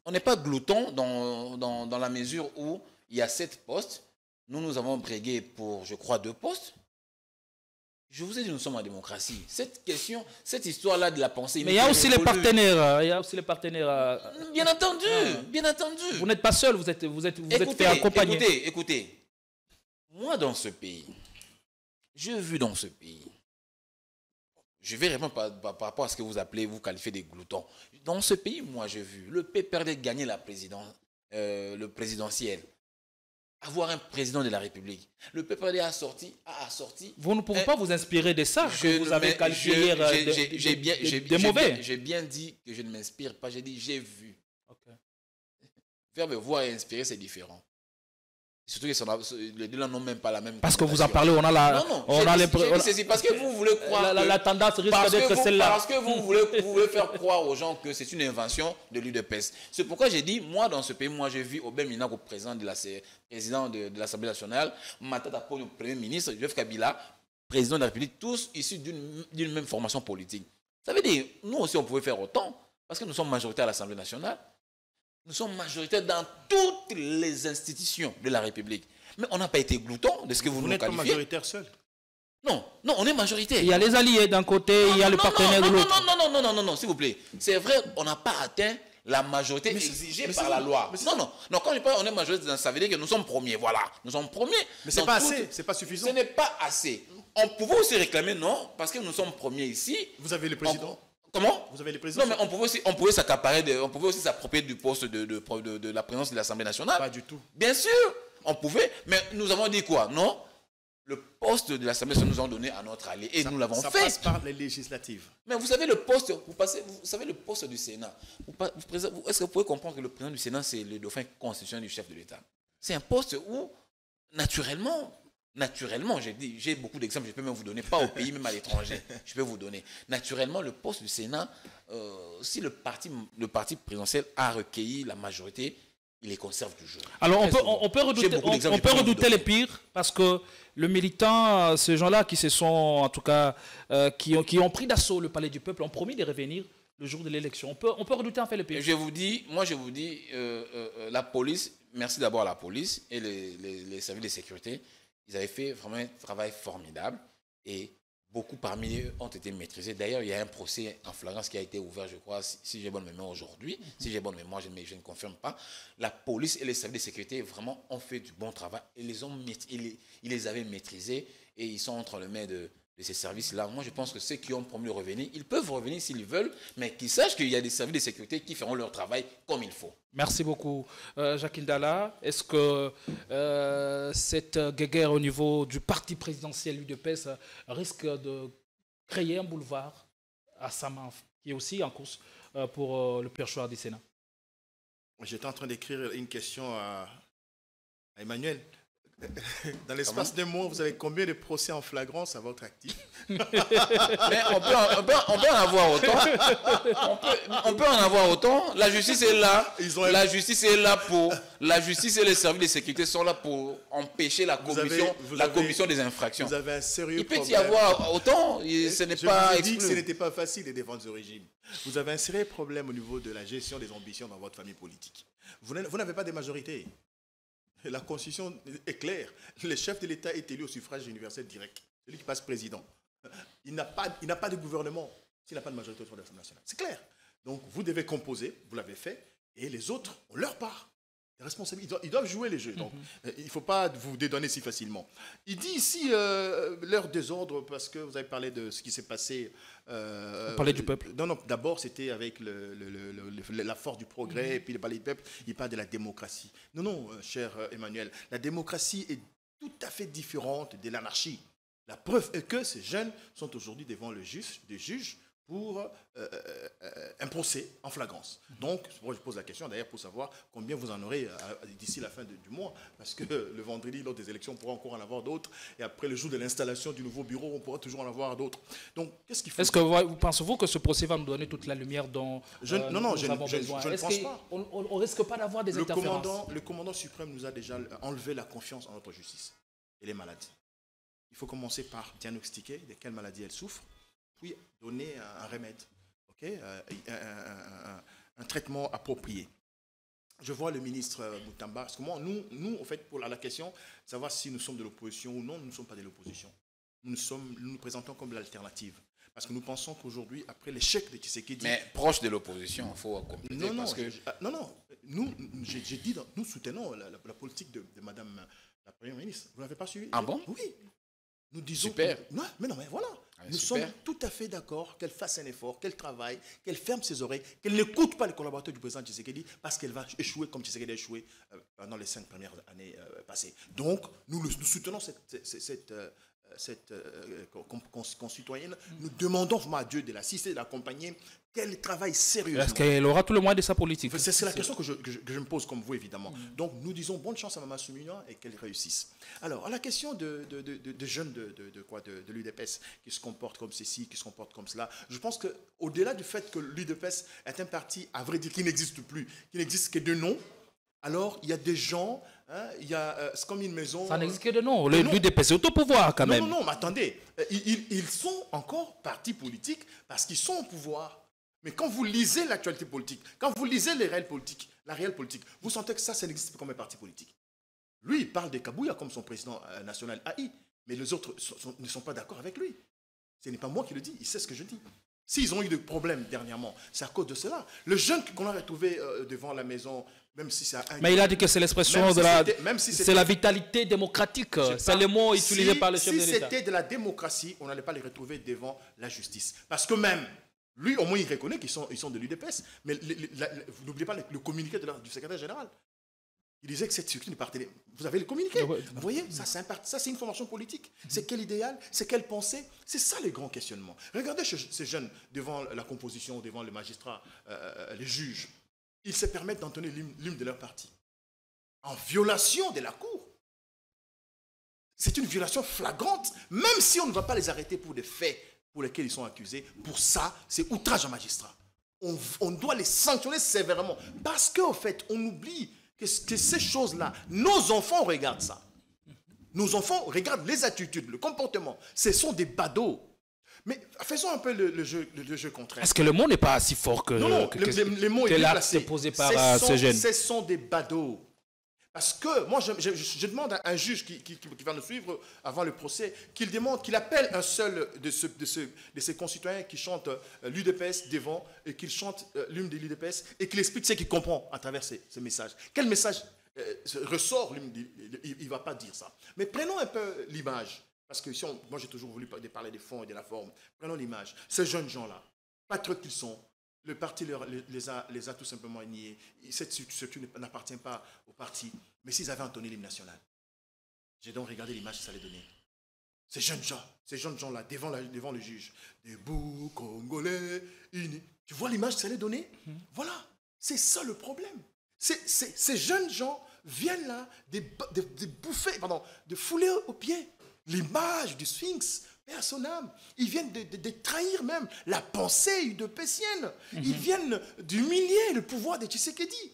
A: On n'est pas glouton dans la mesure où il y a 7 postes. Nous avons brégué pour, je crois, 2 postes. Je vous ai dit, nous sommes en démocratie. Cette question, cette histoire-là de la pensée...
B: Mais il y a aussi les partenaires.
A: Bien entendu, bien entendu.
B: Vous n'êtes pas seul, vous êtes fait accompagner.
A: Écoutez. Moi, dans ce pays, j'ai vu dans ce pays, je vais répondre par rapport à ce que vous qualifiez des gloutons. Dans ce pays, moi, j'ai vu le PPRD gagner le présidentiel. Avoir un président de la République. Le PPRD a sorti.
B: Vous ne pouvez pas vous inspirer de ça que vous avez qualifié hier de mauvais.
A: J'ai bien dit que je ne m'inspire pas. J'ai dit j'ai vu. Okay. Faire me voir et inspirer, c'est différent. Surtout que les deux là n'ont même pas la même.
B: Parce que vous en parlez, on a la.
A: C'est parce que vous voulez croire.
B: La tendance risque d'être celle-là.
A: Parce que vous voulez faire croire aux gens que c'est une invention de l'UDPS. C'est pourquoi j'ai dit, moi dans ce pays, moi j'ai vu Obed Minako, président de l'Assemblée nationale, Matata Ponyo, Premier ministre, Joseph Kabila, président de la République, tous issus d'une même formation politique. Ça veut dire, nous aussi on pouvait faire autant, parce que nous sommes majoritaires à l'Assemblée nationale. Nous sommes majoritaires dans toutes les institutions de la République. Mais on n'a pas été gloutons de ce que vous nous qualifiez.
C: Vous n'êtes pas majoritaire seul.
A: Non, on est majoritaire.
B: Il y a les alliés d'un côté, il y a le partenaire de l'autre.
A: Non, s'il vous plaît. C'est vrai, on n'a pas atteint la majorité exigée par la loi. Non, quand je parle on est majoritaire, ça veut dire que nous sommes premiers. Voilà, nous sommes premiers.
C: Mais ce n'est pas assez, ce n'est pas suffisant.
A: Ce n'est pas assez. On pouvait aussi réclamer, non, parce que nous sommes premiers ici.
C: Vous avez le président.
A: Comment?
C: Vous avez les présidents.
A: Non, mais on pouvait s'accaparer, on pouvait aussi s'approprier du poste de la présidence de l'Assemblée nationale.
C: Pas du tout.
A: Bien sûr, on pouvait, mais nous avons dit quoi? Non, le poste de l'Assemblée nationale nous a donné à notre allié et nous l'avons fait.
C: Ça passe par les législatives.
A: Mais vous savez le poste, vous savez le poste du Sénat. Est-ce que vous pouvez comprendre que le président du Sénat c'est le dauphin constitutionnel du chef de l'État? C'est un poste où naturellement, j'ai beaucoup d'exemples, je peux même vous donner, pas au pays, même à l'étranger, je peux vous donner. Naturellement, le poste du Sénat, si le parti présidentiel a recueilli la majorité, il les conserve toujours.
B: Alors, on peut redouter les pires, parce que le militant, ces gens-là qui se sont, en tout cas, qui ont pris d'assaut le palais du peuple, ont promis de revenir le jour de l'élection. On peut redouter en fait le pire.
A: Je vous dis, la police, merci d'abord à la police et les services de sécurité. Ils avaient fait vraiment un travail formidable et beaucoup parmi eux ont été maîtrisés. D'ailleurs, il y a un procès en flagrance qui a été ouvert, je crois, si j'ai bonne mémoire aujourd'hui. Si j'ai bonne mémoire, je ne confirme pas. La police et les services de sécurité vraiment ont fait du bon travail. Ils les avaient maîtrisés et ils sont entre les mains de ces services-là. Moi, je pense que ceux qui ont promis de revenir, ils peuvent revenir s'ils veulent, mais qu'ils sachent qu'il y a des services de sécurité qui feront leur travail comme il faut.
B: Merci beaucoup. Jacques Ndala, est-ce que cette guéguerre au niveau du parti présidentiel UDPS risque de créer un boulevard à Samanf, qui est aussi en course pour le perchoir du Sénat?
C: J'étais en train d'écrire une question à Emmanuel. Dans l'espace d'un mois, vous avez combien de procès en flagrance à votre actif?
A: Mais on peut en avoir autant. On peut en avoir autant. La justice est là. La justice est là pour. La justice et les services de sécurité sont là pour empêcher la commission des infractions.
C: Vous avez un sérieux
A: problème. Il
C: peut
A: y avoir autant. Ce n'est pas exclu.
C: Ce n'était pas facile de défendre ce régime. Vous avez un sérieux problème au niveau de la gestion des ambitions dans votre famille politique. Vous n'avez pas de majorité. La Constitution est claire. Le chef de l'État est élu au suffrage universel direct. Celui qui passe président. Il n'a pas de gouvernement s'il n'a pas de majorité sur l'Assemblée nationale. C'est clair. Donc, vous devez composer, vous l'avez fait, et les autres ont leur part. Les responsables, ils doivent jouer les jeux. Donc, il ne faut pas vous dédonner si facilement. Il dit ici leur désordre, parce que vous avez parlé de ce qui s'est passé.
B: Vous parlez du peuple.
C: Non, d'abord, c'était avec la force du progrès, et puis le palais du peuple, il parle de la démocratie. Non, cher Emmanuel, la démocratie est tout à fait différente de l'anarchie. La preuve est que ces jeunes sont aujourd'hui devant des juges pour un procès en flagrance. Donc, moi, je pose la question d'ailleurs pour savoir combien vous en aurez d'ici la fin du mois, parce que le vendredi, lors des élections, on pourra encore en avoir d'autres, et après le jour de l'installation du nouveau bureau, on pourra toujours en avoir d'autres. Donc, qu'est-ce qu'il faut...
B: Est-ce que vous pensez-vous que ce procès va nous donner toute la lumière dont
C: je ne pense pas.
B: On risque pas d'avoir des interférences?
C: Le commandant suprême nous a déjà enlevé la confiance en notre justice et les maladies. Il faut commencer par diagnostiquer de quelles maladies elle souffre, puis donner un remède, okay? Un traitement approprié. Je vois le ministre Moutamba, parce que moi, nous, en fait, pour la question, savoir si nous sommes de l'opposition ou non, nous ne sommes pas de l'opposition. Nous nous présentons comme l'alternative. Parce que nous pensons qu'aujourd'hui, après l'échec de Tshisekedi...
A: Mais proche de l'opposition, il faut compléter.
C: J'ai dit, nous soutenons la politique de Madame la Première ministre. Vous ne l'avez pas suivi?
A: Ah bon?
C: Oui. Nous disons...
A: Super.
C: Mais voilà. Nous sommes tout à fait d'accord qu'elle fasse un effort, qu'elle travaille, qu'elle ferme ses oreilles, qu'elle n'écoute pas les collaborateurs du président Tshisekedi parce qu'elle va échouer comme Tshisekedi a échoué pendant les 5 premières années passées. Donc, nous soutenons cette concitoyenne. Nous demandons vraiment à Dieu de l'assister, de l'accompagner, qu'elle travaille sérieusement.
B: Est-ce qu'elle aura tout le moyen de sa politique?
C: C'est la question que je me pose comme vous, évidemment. Donc, nous disons bonne chance à Mme Soumignan et qu'elle réussisse. Alors, à la question de jeunes de l'UDPS qui se comportent comme ceci, qui se comportent comme cela, je pense qu'au-delà du fait que l'UDPS est un parti, à vrai dire, qui n'existe plus, qui n'existe que de nom, alors il y a des gens, c'est comme une maison...
B: Ça n'existe que de nom. L'UDPS est au pouvoir quand même.
C: Non, mais attendez, ils sont encore partis politiques parce qu'ils sont au pouvoir. Mais quand vous lisez l'actualité politique, quand vous lisez la réelle politique, vous sentez que ça n'existe pas comme un parti politique. Lui, il parle de Kabouya comme son président national AI, mais les autres ne sont pas d'accord avec lui. Ce n'est pas moi qui le dis, il sait ce que je dis. S'ils ont eu des problèmes dernièrement, c'est à cause de cela. Le jeune qu'on a retrouvé devant la maison, même si c'est un...
B: Mais il a dit que c'est l'expression de c'est la vitalité démocratique. C'est le mot utilisé par le chef de l'État.
C: Si c'était de la démocratie, on n'allait pas les retrouver devant la justice. Parce que même... Lui, au moins, il reconnaît qu'ils sont de l'UDPS. Mais vous n'oubliez pas le communiqué du secrétaire général. Il disait que cette structure n'est pas... Vous avez le communiqué. Vous voyez, ça c'est une formation politique. C'est quel idéal? C'est quelle pensée? C'est ça les grands questionnements. Regardez ces jeunes devant la composition, devant les magistrats, les juges. Ils se permettent d'entonner l'hymne de leur parti. En violation de la Cour. C'est une violation flagrante. Même si on ne va pas les arrêter pour des faits pour lesquels ils sont accusés, pour ça, c'est outrage à magistrat. On doit les sanctionner sévèrement. Parce qu'en fait, on oublie que ces choses-là, nos enfants regardent ça. Nos enfants regardent les attitudes, le comportement. Ce sont des badauds. Mais faisons un peu le jeu contraire.
B: Est-ce que le mot n'est pas si fort que...
C: Non, le mot est déplacé.
B: Posé par ce jeune.
C: Ce sont des badauds. Parce que moi, je demande à un juge qui va nous suivre avant le procès, qu'il appelle un seul de ses concitoyens qui chantent l'UDPS devant et qu'il chante l'hymne de l'UDPS et qu'il explique ce qu'il comprend à travers ces messages. Quel message ressort l'hymne? Il ne va pas dire ça. Mais prenons un peu l'image. Parce que moi, j'ai toujours voulu parler des fonds et de la forme. Prenons l'image. Ces jeunes gens-là, patriotes qu'ils sont, le parti les a tout simplement niés. Cette structure n'appartient pas au parti. Mais s'ils avaient entonné l'hymne national, j'ai donc regardé l'image que ça allait donner. Ces jeunes gens-là, devant le juge, debout, Congolais, unis. Tu vois l'image que ça allait donner? Voilà, c'est ça le problème. Ces jeunes gens viennent là de fouler aux pieds l'image du Sphinx. Père à son âme, ils viennent de trahir même la pensée udepécienne. Ils viennent d'humilier le pouvoir de Tshisekedi.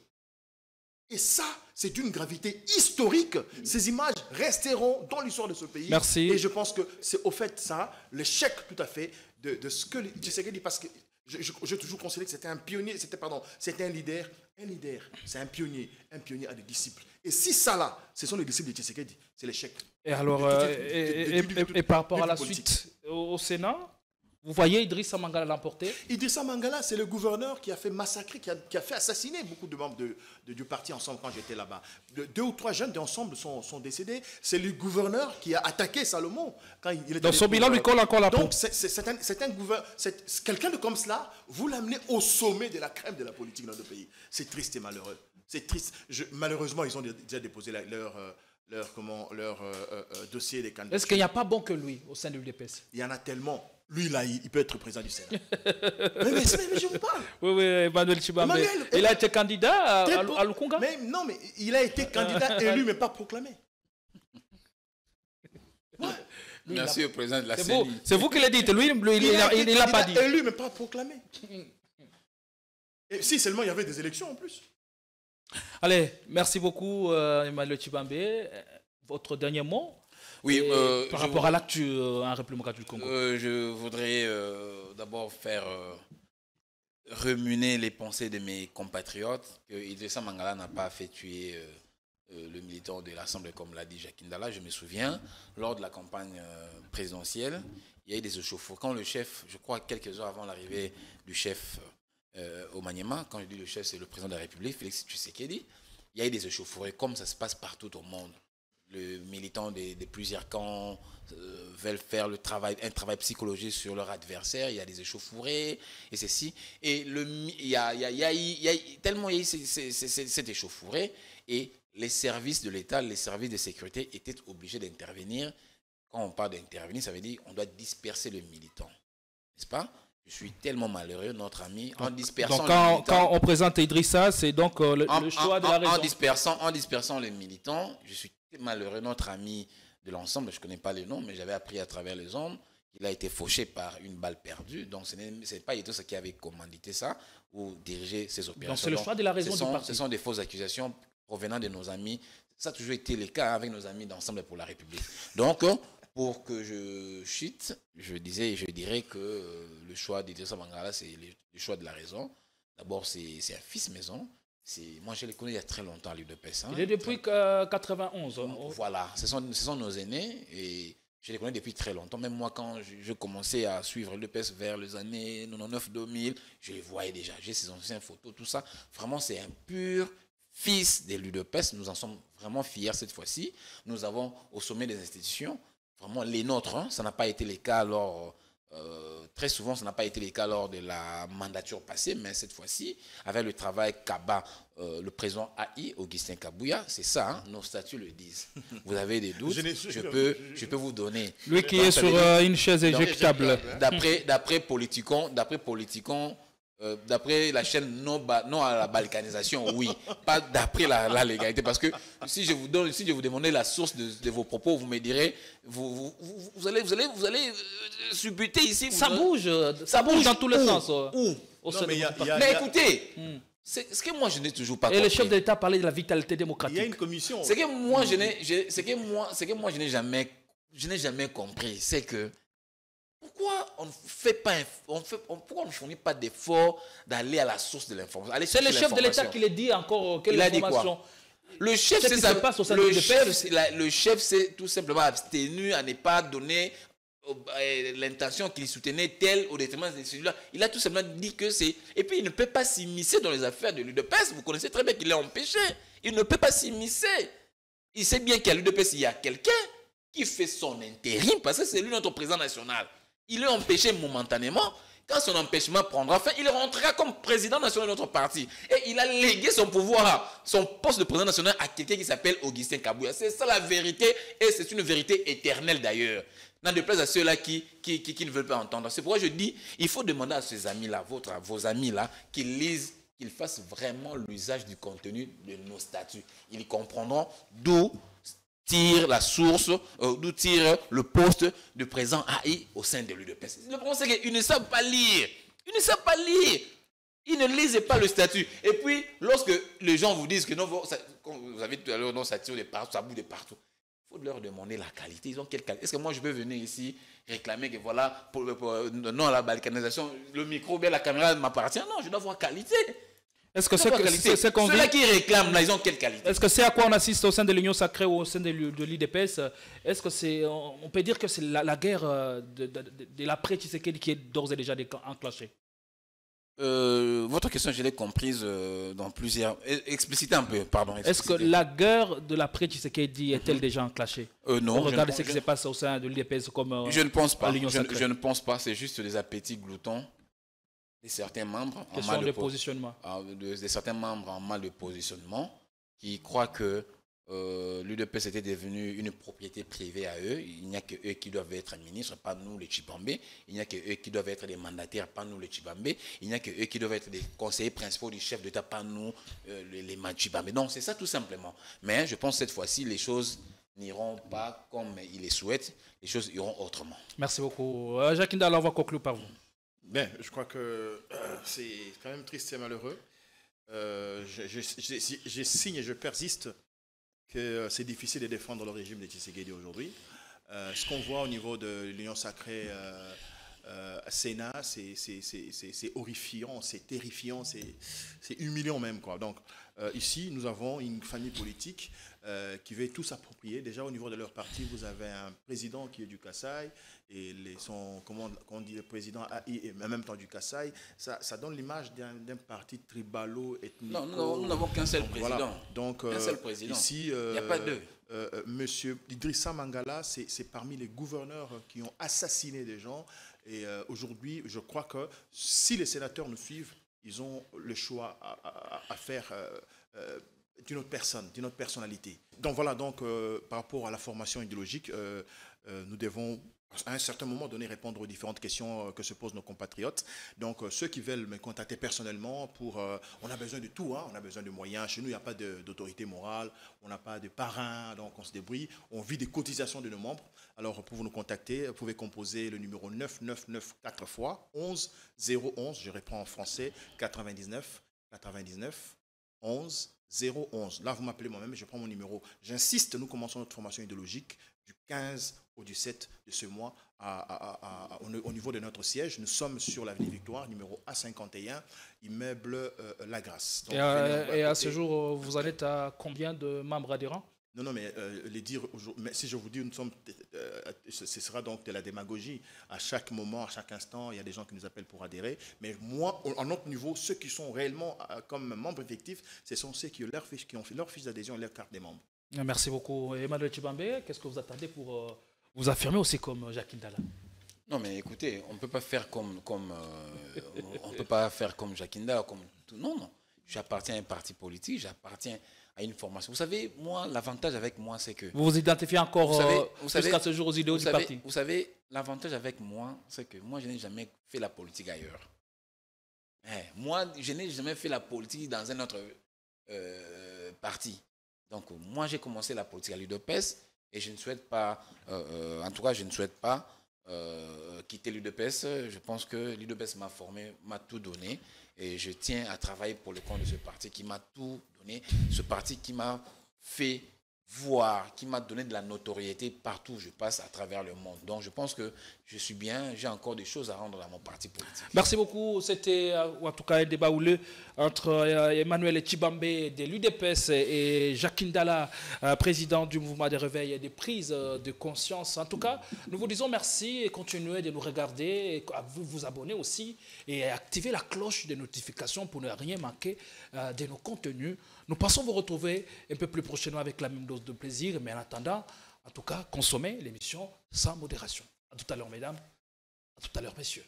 C: Et ça, c'est d'une gravité historique. Ces images resteront dans l'histoire de ce pays.
B: Merci.
C: Et je pense que c'est au fait ça, l'échec tout à fait de ce que Tshisekedi, parce que j'ai toujours considéré que c'était un pionnier, c'était un leader. Un leader, c'est un pionnier a des disciples. Et si ça là, ce sont les disciples de Tshisekedi, c'est l'échec.
B: Et alors, et par rapport à la suite au Sénat, vous voyez Idrissa Mangala l'emporter?
C: Idrissa Mangala, c'est le gouverneur qui a fait massacrer, qui a fait assassiner beaucoup de membres du parti Ensemble quand j'étais là-bas. 2 ou 3 jeunes d'Ensemble sont décédés. C'est le gouverneur qui a attaqué Salomon. Quand il était
B: dans son bilan, lui colle encore la peau.
C: Donc, c'est un gouverneur, quelqu'un de comme cela, vous l'amenez au sommet de la crème de la politique dans notre pays. C'est triste et malheureux. C'est triste. Malheureusement, ils ont déjà déposé leur dossier des candidats.
B: Est-ce qu'il n'y a pas bon que lui au sein de l'UDPS?
C: Il y en a tellement. Lui, là, il peut être président du Sénat. mais je vous parle.
B: Oui, Emmanuel Tshibambe. Il a été candidat à Lukunga.
C: Mais non, mais il a été candidat élu, mais pas proclamé. Ouais.
A: Merci au président de la CENI.
B: C'est vous qui le dites. Lui, il n'a pas dit.
C: Élu, mais pas proclamé. Et si seulement il y avait des élections en plus.
B: Allez, merci beaucoup, Emmanuel Tshibambe. Votre dernier mot?
A: Oui,
B: par rapport à l'actu en République démocratique du Congo.
A: Je voudrais d'abord faire remuner les pensées de mes compatriotes que Idrissa Mangala n'a pas fait tuer le militant de l'Assemblée, comme l'a dit Jacques Ndala. Je me souviens, lors de la campagne présidentielle, il y a eu des échauffourées. Quand le chef, je crois quelques heures avant l'arrivée du chef au Maniema, quand je dis le chef, c'est le président de la République, Félix Tshisekedi, il y a eu des échauffourées, comme ça se passe partout au monde. Les militants de plusieurs camps veulent faire un travail psychologique sur leur adversaire. Il y a des échauffourées et ceci. Et il y a tellement il y a eu cette échauffourée et les services de l'État, les services de sécurité étaient obligés d'intervenir. Quand on parle d'intervenir, ça veut dire qu'on doit disperser le militant. N'est-ce pas? Je suis tellement malheureux, notre ami, en dispersant
B: donc
A: les militants.
B: Quand on présente Idrissa, c'est donc le choix de la raison.
A: En dispersant les militants, je suis malheureux, notre ami de l'ensemble, je ne connais pas les noms, mais j'avais appris à travers les ondes qu'il a été fauché par une balle perdue. Donc ce n'est pas Idrissa qui avait commandité ça ou dirigé ces opérations.
B: Donc c'est le choix de la raison du parti.
A: Ce sont des fausses accusations provenant de nos amis. Ça a toujours été le cas avec nos amis d'Ensemble pour la République. Donc, pour que je chute, je dirais que le choix d'Idrissa Mangala, c'est le choix de la raison. D'abord, c'est un fils maison. Moi, je les connais il y a très longtemps, l'UDPS.
B: Il est depuis 91.
A: Voilà, ce sont nos aînés et je les connais depuis très longtemps. Même moi, quand je commençais à suivre l'UDPS vers les années 99-2000, je les voyais déjà. J'ai ces anciennes photos, tout ça. Vraiment, c'est un pur fils de l'UDPS. Nous en sommes vraiment fiers cette fois-ci. Nous avons au sommet des institutions, vraiment les nôtres. Hein, ça n'a pas été le cas lors... très souvent, ça n'a pas été le cas lors de la mandature passée, mais cette fois-ci, avec le travail qu'abat le président AI, Augustin Kabouya, c'est ça, hein, nos statuts le disent. Vous avez des doutes, je peux vous donner.
B: Lui qui est sur une chaise éjectable.
A: D'après Politicon, d'après la chaîne non à la balkanisation, oui, pas d'après la légalité, parce que si je vous demandais la source de vos propos, vous me direz, vous allez supputer ici.
B: Ça bouge dans tous les sens.
A: Mais écoutez, c'est ce que moi je n'ai toujours pas compris.
B: Et le chef de l'État parlait de la vitalité démocratique.
C: Il y a une commission.
A: Ce que moi je n'ai jamais compris, c'est que pourquoi on ne fournit pas d'effort d'aller à la source de l'information?
B: C'est le chef de l'État qui le dit encore. Quelle information?
A: Le chef s'est tout simplement abstenu à ne pas donner l'intention qu'il soutenait tel au détriment de celui-là. Il a tout simplement dit que c'est... Et puis il ne peut pas s'immiscer dans les affaires de l'UDPS. Vous connaissez très bien qu'il est empêché. Il ne peut pas s'immiscer. Il sait bien qu'à l'UDPS, il y a quelqu'un qui fait son intérim parce que c'est lui notre président national. Il est empêché momentanément. Quand son empêchement prendra fin, il rentrera comme président national de notre parti. Et il a légué son pouvoir, son poste de président national à quelqu'un qui s'appelle Augustin Kabouya. C'est ça la vérité et c'est une vérité éternelle d'ailleurs. N'en déplaise à ceux-là qui ne veulent pas entendre. C'est pourquoi je dis, il faut demander à ces amis-là, vos amis-là, qu'ils lisent, qu'ils fassent vraiment l'usage du contenu de nos statuts. Ils comprendront d'où tire la source, d'où tire le poste de président AI au sein de l'UDPS. Le problème, c'est qu'ils ne savent pas lire. Ils ne savent pas lire. Ils ne lisent pas le statut. Et puis, lorsque les gens vous disent que non, vous avez tout à l'heure, non, ça tire de partout, ça bouge de partout. Il faut leur demander la qualité. Ils ont quelle qualité? Est-ce que moi, je peux venir ici réclamer que voilà, non à la balkanisation, le micro ou bien la caméra m'appartient? Non, je dois avoir qualité.
B: Est-ce que c'est qu'on
A: ceux-là qui réclament, là, ils ont quelle qualité?
B: Est-ce que c'est à quoi on assiste au sein de l'Union sacrée ou au sein de l'IDPS? Est-ce que c'est, on peut dire que c'est la guerre de l'après-Tshisekedi qui est d'ores et déjà enclenchée?
A: Votre question, je l'ai comprise dans plusieurs... Explicitez un peu, pardon.
B: Est-ce que la guerre de l'après-Tshisekedi est-elle déjà enclenchée?
A: Non.
B: Regardez ce qui se passe au sein de l'IDPS comme
A: je ne pense pas.
B: l'Union sacrée.
A: Je ne pense pas, c'est juste des appétits gloutons de certains membres en
B: mal de positionnement.
A: De certains membres en mal de positionnement qui croient que l'UDPS était devenu une propriété privée à eux. Il n'y a que eux qui doivent être ministres, pas nous les Tshibambé. Il n'y a que eux qui doivent être des mandataires, pas nous les Tshibambé. Il n'y a que eux qui doivent être des conseillers principaux du chef d'État, pas nous les Tshibambé. Donc c'est ça tout simplement. Mais je pense que cette fois-ci, les choses n'iront pas comme ils les souhaitent. Les choses iront autrement. Merci
B: beaucoup. Jacques Ndala, on va conclure par vous.
C: Bien, je crois que c'est quand même triste et malheureux. Je signe et je persiste que c'est difficile de défendre le régime de Tshisekedi aujourd'hui. Ce qu'on voit au niveau de l'Union sacrée Sénat, c'est horrifiant, c'est terrifiant, c'est humiliant même, quoi. Donc ici, nous avons une famille politique qui veut tout s'approprier. Déjà au niveau de leur parti, vous avez un président qui est du Kasaï et comment on dit, le président AI et en même temps du Kasaï. Ça donne l'image d'un parti tribalo-ethnique.
A: Non, nous n'avons qu'un seul président.
C: Voilà. Donc
A: un seul président.
C: Ici,
A: il n'y a pas deux.
C: Monsieur Idrissa Mangala, c'est parmi les gouverneurs qui ont assassiné des gens. Et aujourd'hui, je crois que si les sénateurs nous suivent, ils ont le choix à faire d'une autre personne, d'une autre personnalité. Donc voilà, par rapport à la formation idéologique, nous devons à un certain moment donné répondre aux différentes questions que se posent nos compatriotes. Donc ceux qui veulent me contacter personnellement on a besoin de tout, hein, on a besoin de moyens. Chez nous, il n'y a pas d'autorité morale, on n'a pas de parrain, donc on se débrouille. On vit des cotisations de nos membres. Alors pour vous nous contacter, vous pouvez composer le numéro 999 4 fois 11 011, je reprends en français, 99 11 011. Là, vous m'appelez moi-même, je prends mon numéro. J'insiste, nous commençons notre formation idéologique du 15 au 17 de ce mois au niveau de notre siège. Nous sommes sur l'avenue Victoire, numéro A51, immeuble La Grâce. Donc,
B: et à ce jour, vous en êtes à combien de membres adhérents?
C: Non, mais mais si je vous dis, ce sera donc de la démagogie. À chaque moment, à chaque instant, il y a des gens qui nous appellent pour adhérer. Mais moi, à notre niveau, ceux qui sont réellement comme membres effectifs, ce sont ceux qui ont fait leur fiche d'adhésion et leur carte des membres.
B: Merci beaucoup. Emmanuel Tshibambé, qu'est-ce que vous attendez pour vous affirmer aussi comme Jacques Ndala?
A: Non, mais écoutez, on ne peut pas faire comme on peut pas faire comme Jacques Ndala. Non. J'appartiens à un parti politique, j'appartiens à une formation. Vous savez, moi, l'avantage avec moi, c'est que...
B: Vous vous identifiez encore jusqu'à ce jour aux idéaux du parti?
A: Vous savez, l'avantage avec moi, c'est que moi, je n'ai jamais fait la politique ailleurs. Moi, je n'ai jamais fait la politique dans un autre parti. Donc, moi, j'ai commencé la politique à l'UDPS et je ne souhaite pas, en tout cas, je ne souhaite pas quitter l'UDPS. Je pense que l'UDPS m'a formé, m'a tout donné. Et je tiens à travailler pour le compte de ce parti qui m'a tout donné. Ce parti qui m'a fait voir, qui m'a donné de la notoriété partout où je passe à travers le monde. Donc je pense que je suis bien, j'ai encore des choses à rendre à mon parti politique.
B: Merci beaucoup. C'était en tout cas un débat houleux entre Emmanuel Tshibambé de l'UDPS et Jacques Ndala, président du mouvement des réveils et des prises de conscience. En tout cas, nous vous disons merci et continuez de nous regarder, et à vous abonner aussi et activer la cloche de notification pour ne rien manquer de nos contenus. Nous pensons vous retrouver un peu plus prochainement avec la même dose de plaisir, mais en attendant, en tout cas, consommez l'émission sans modération. À tout à l'heure, mesdames. À tout à l'heure, messieurs.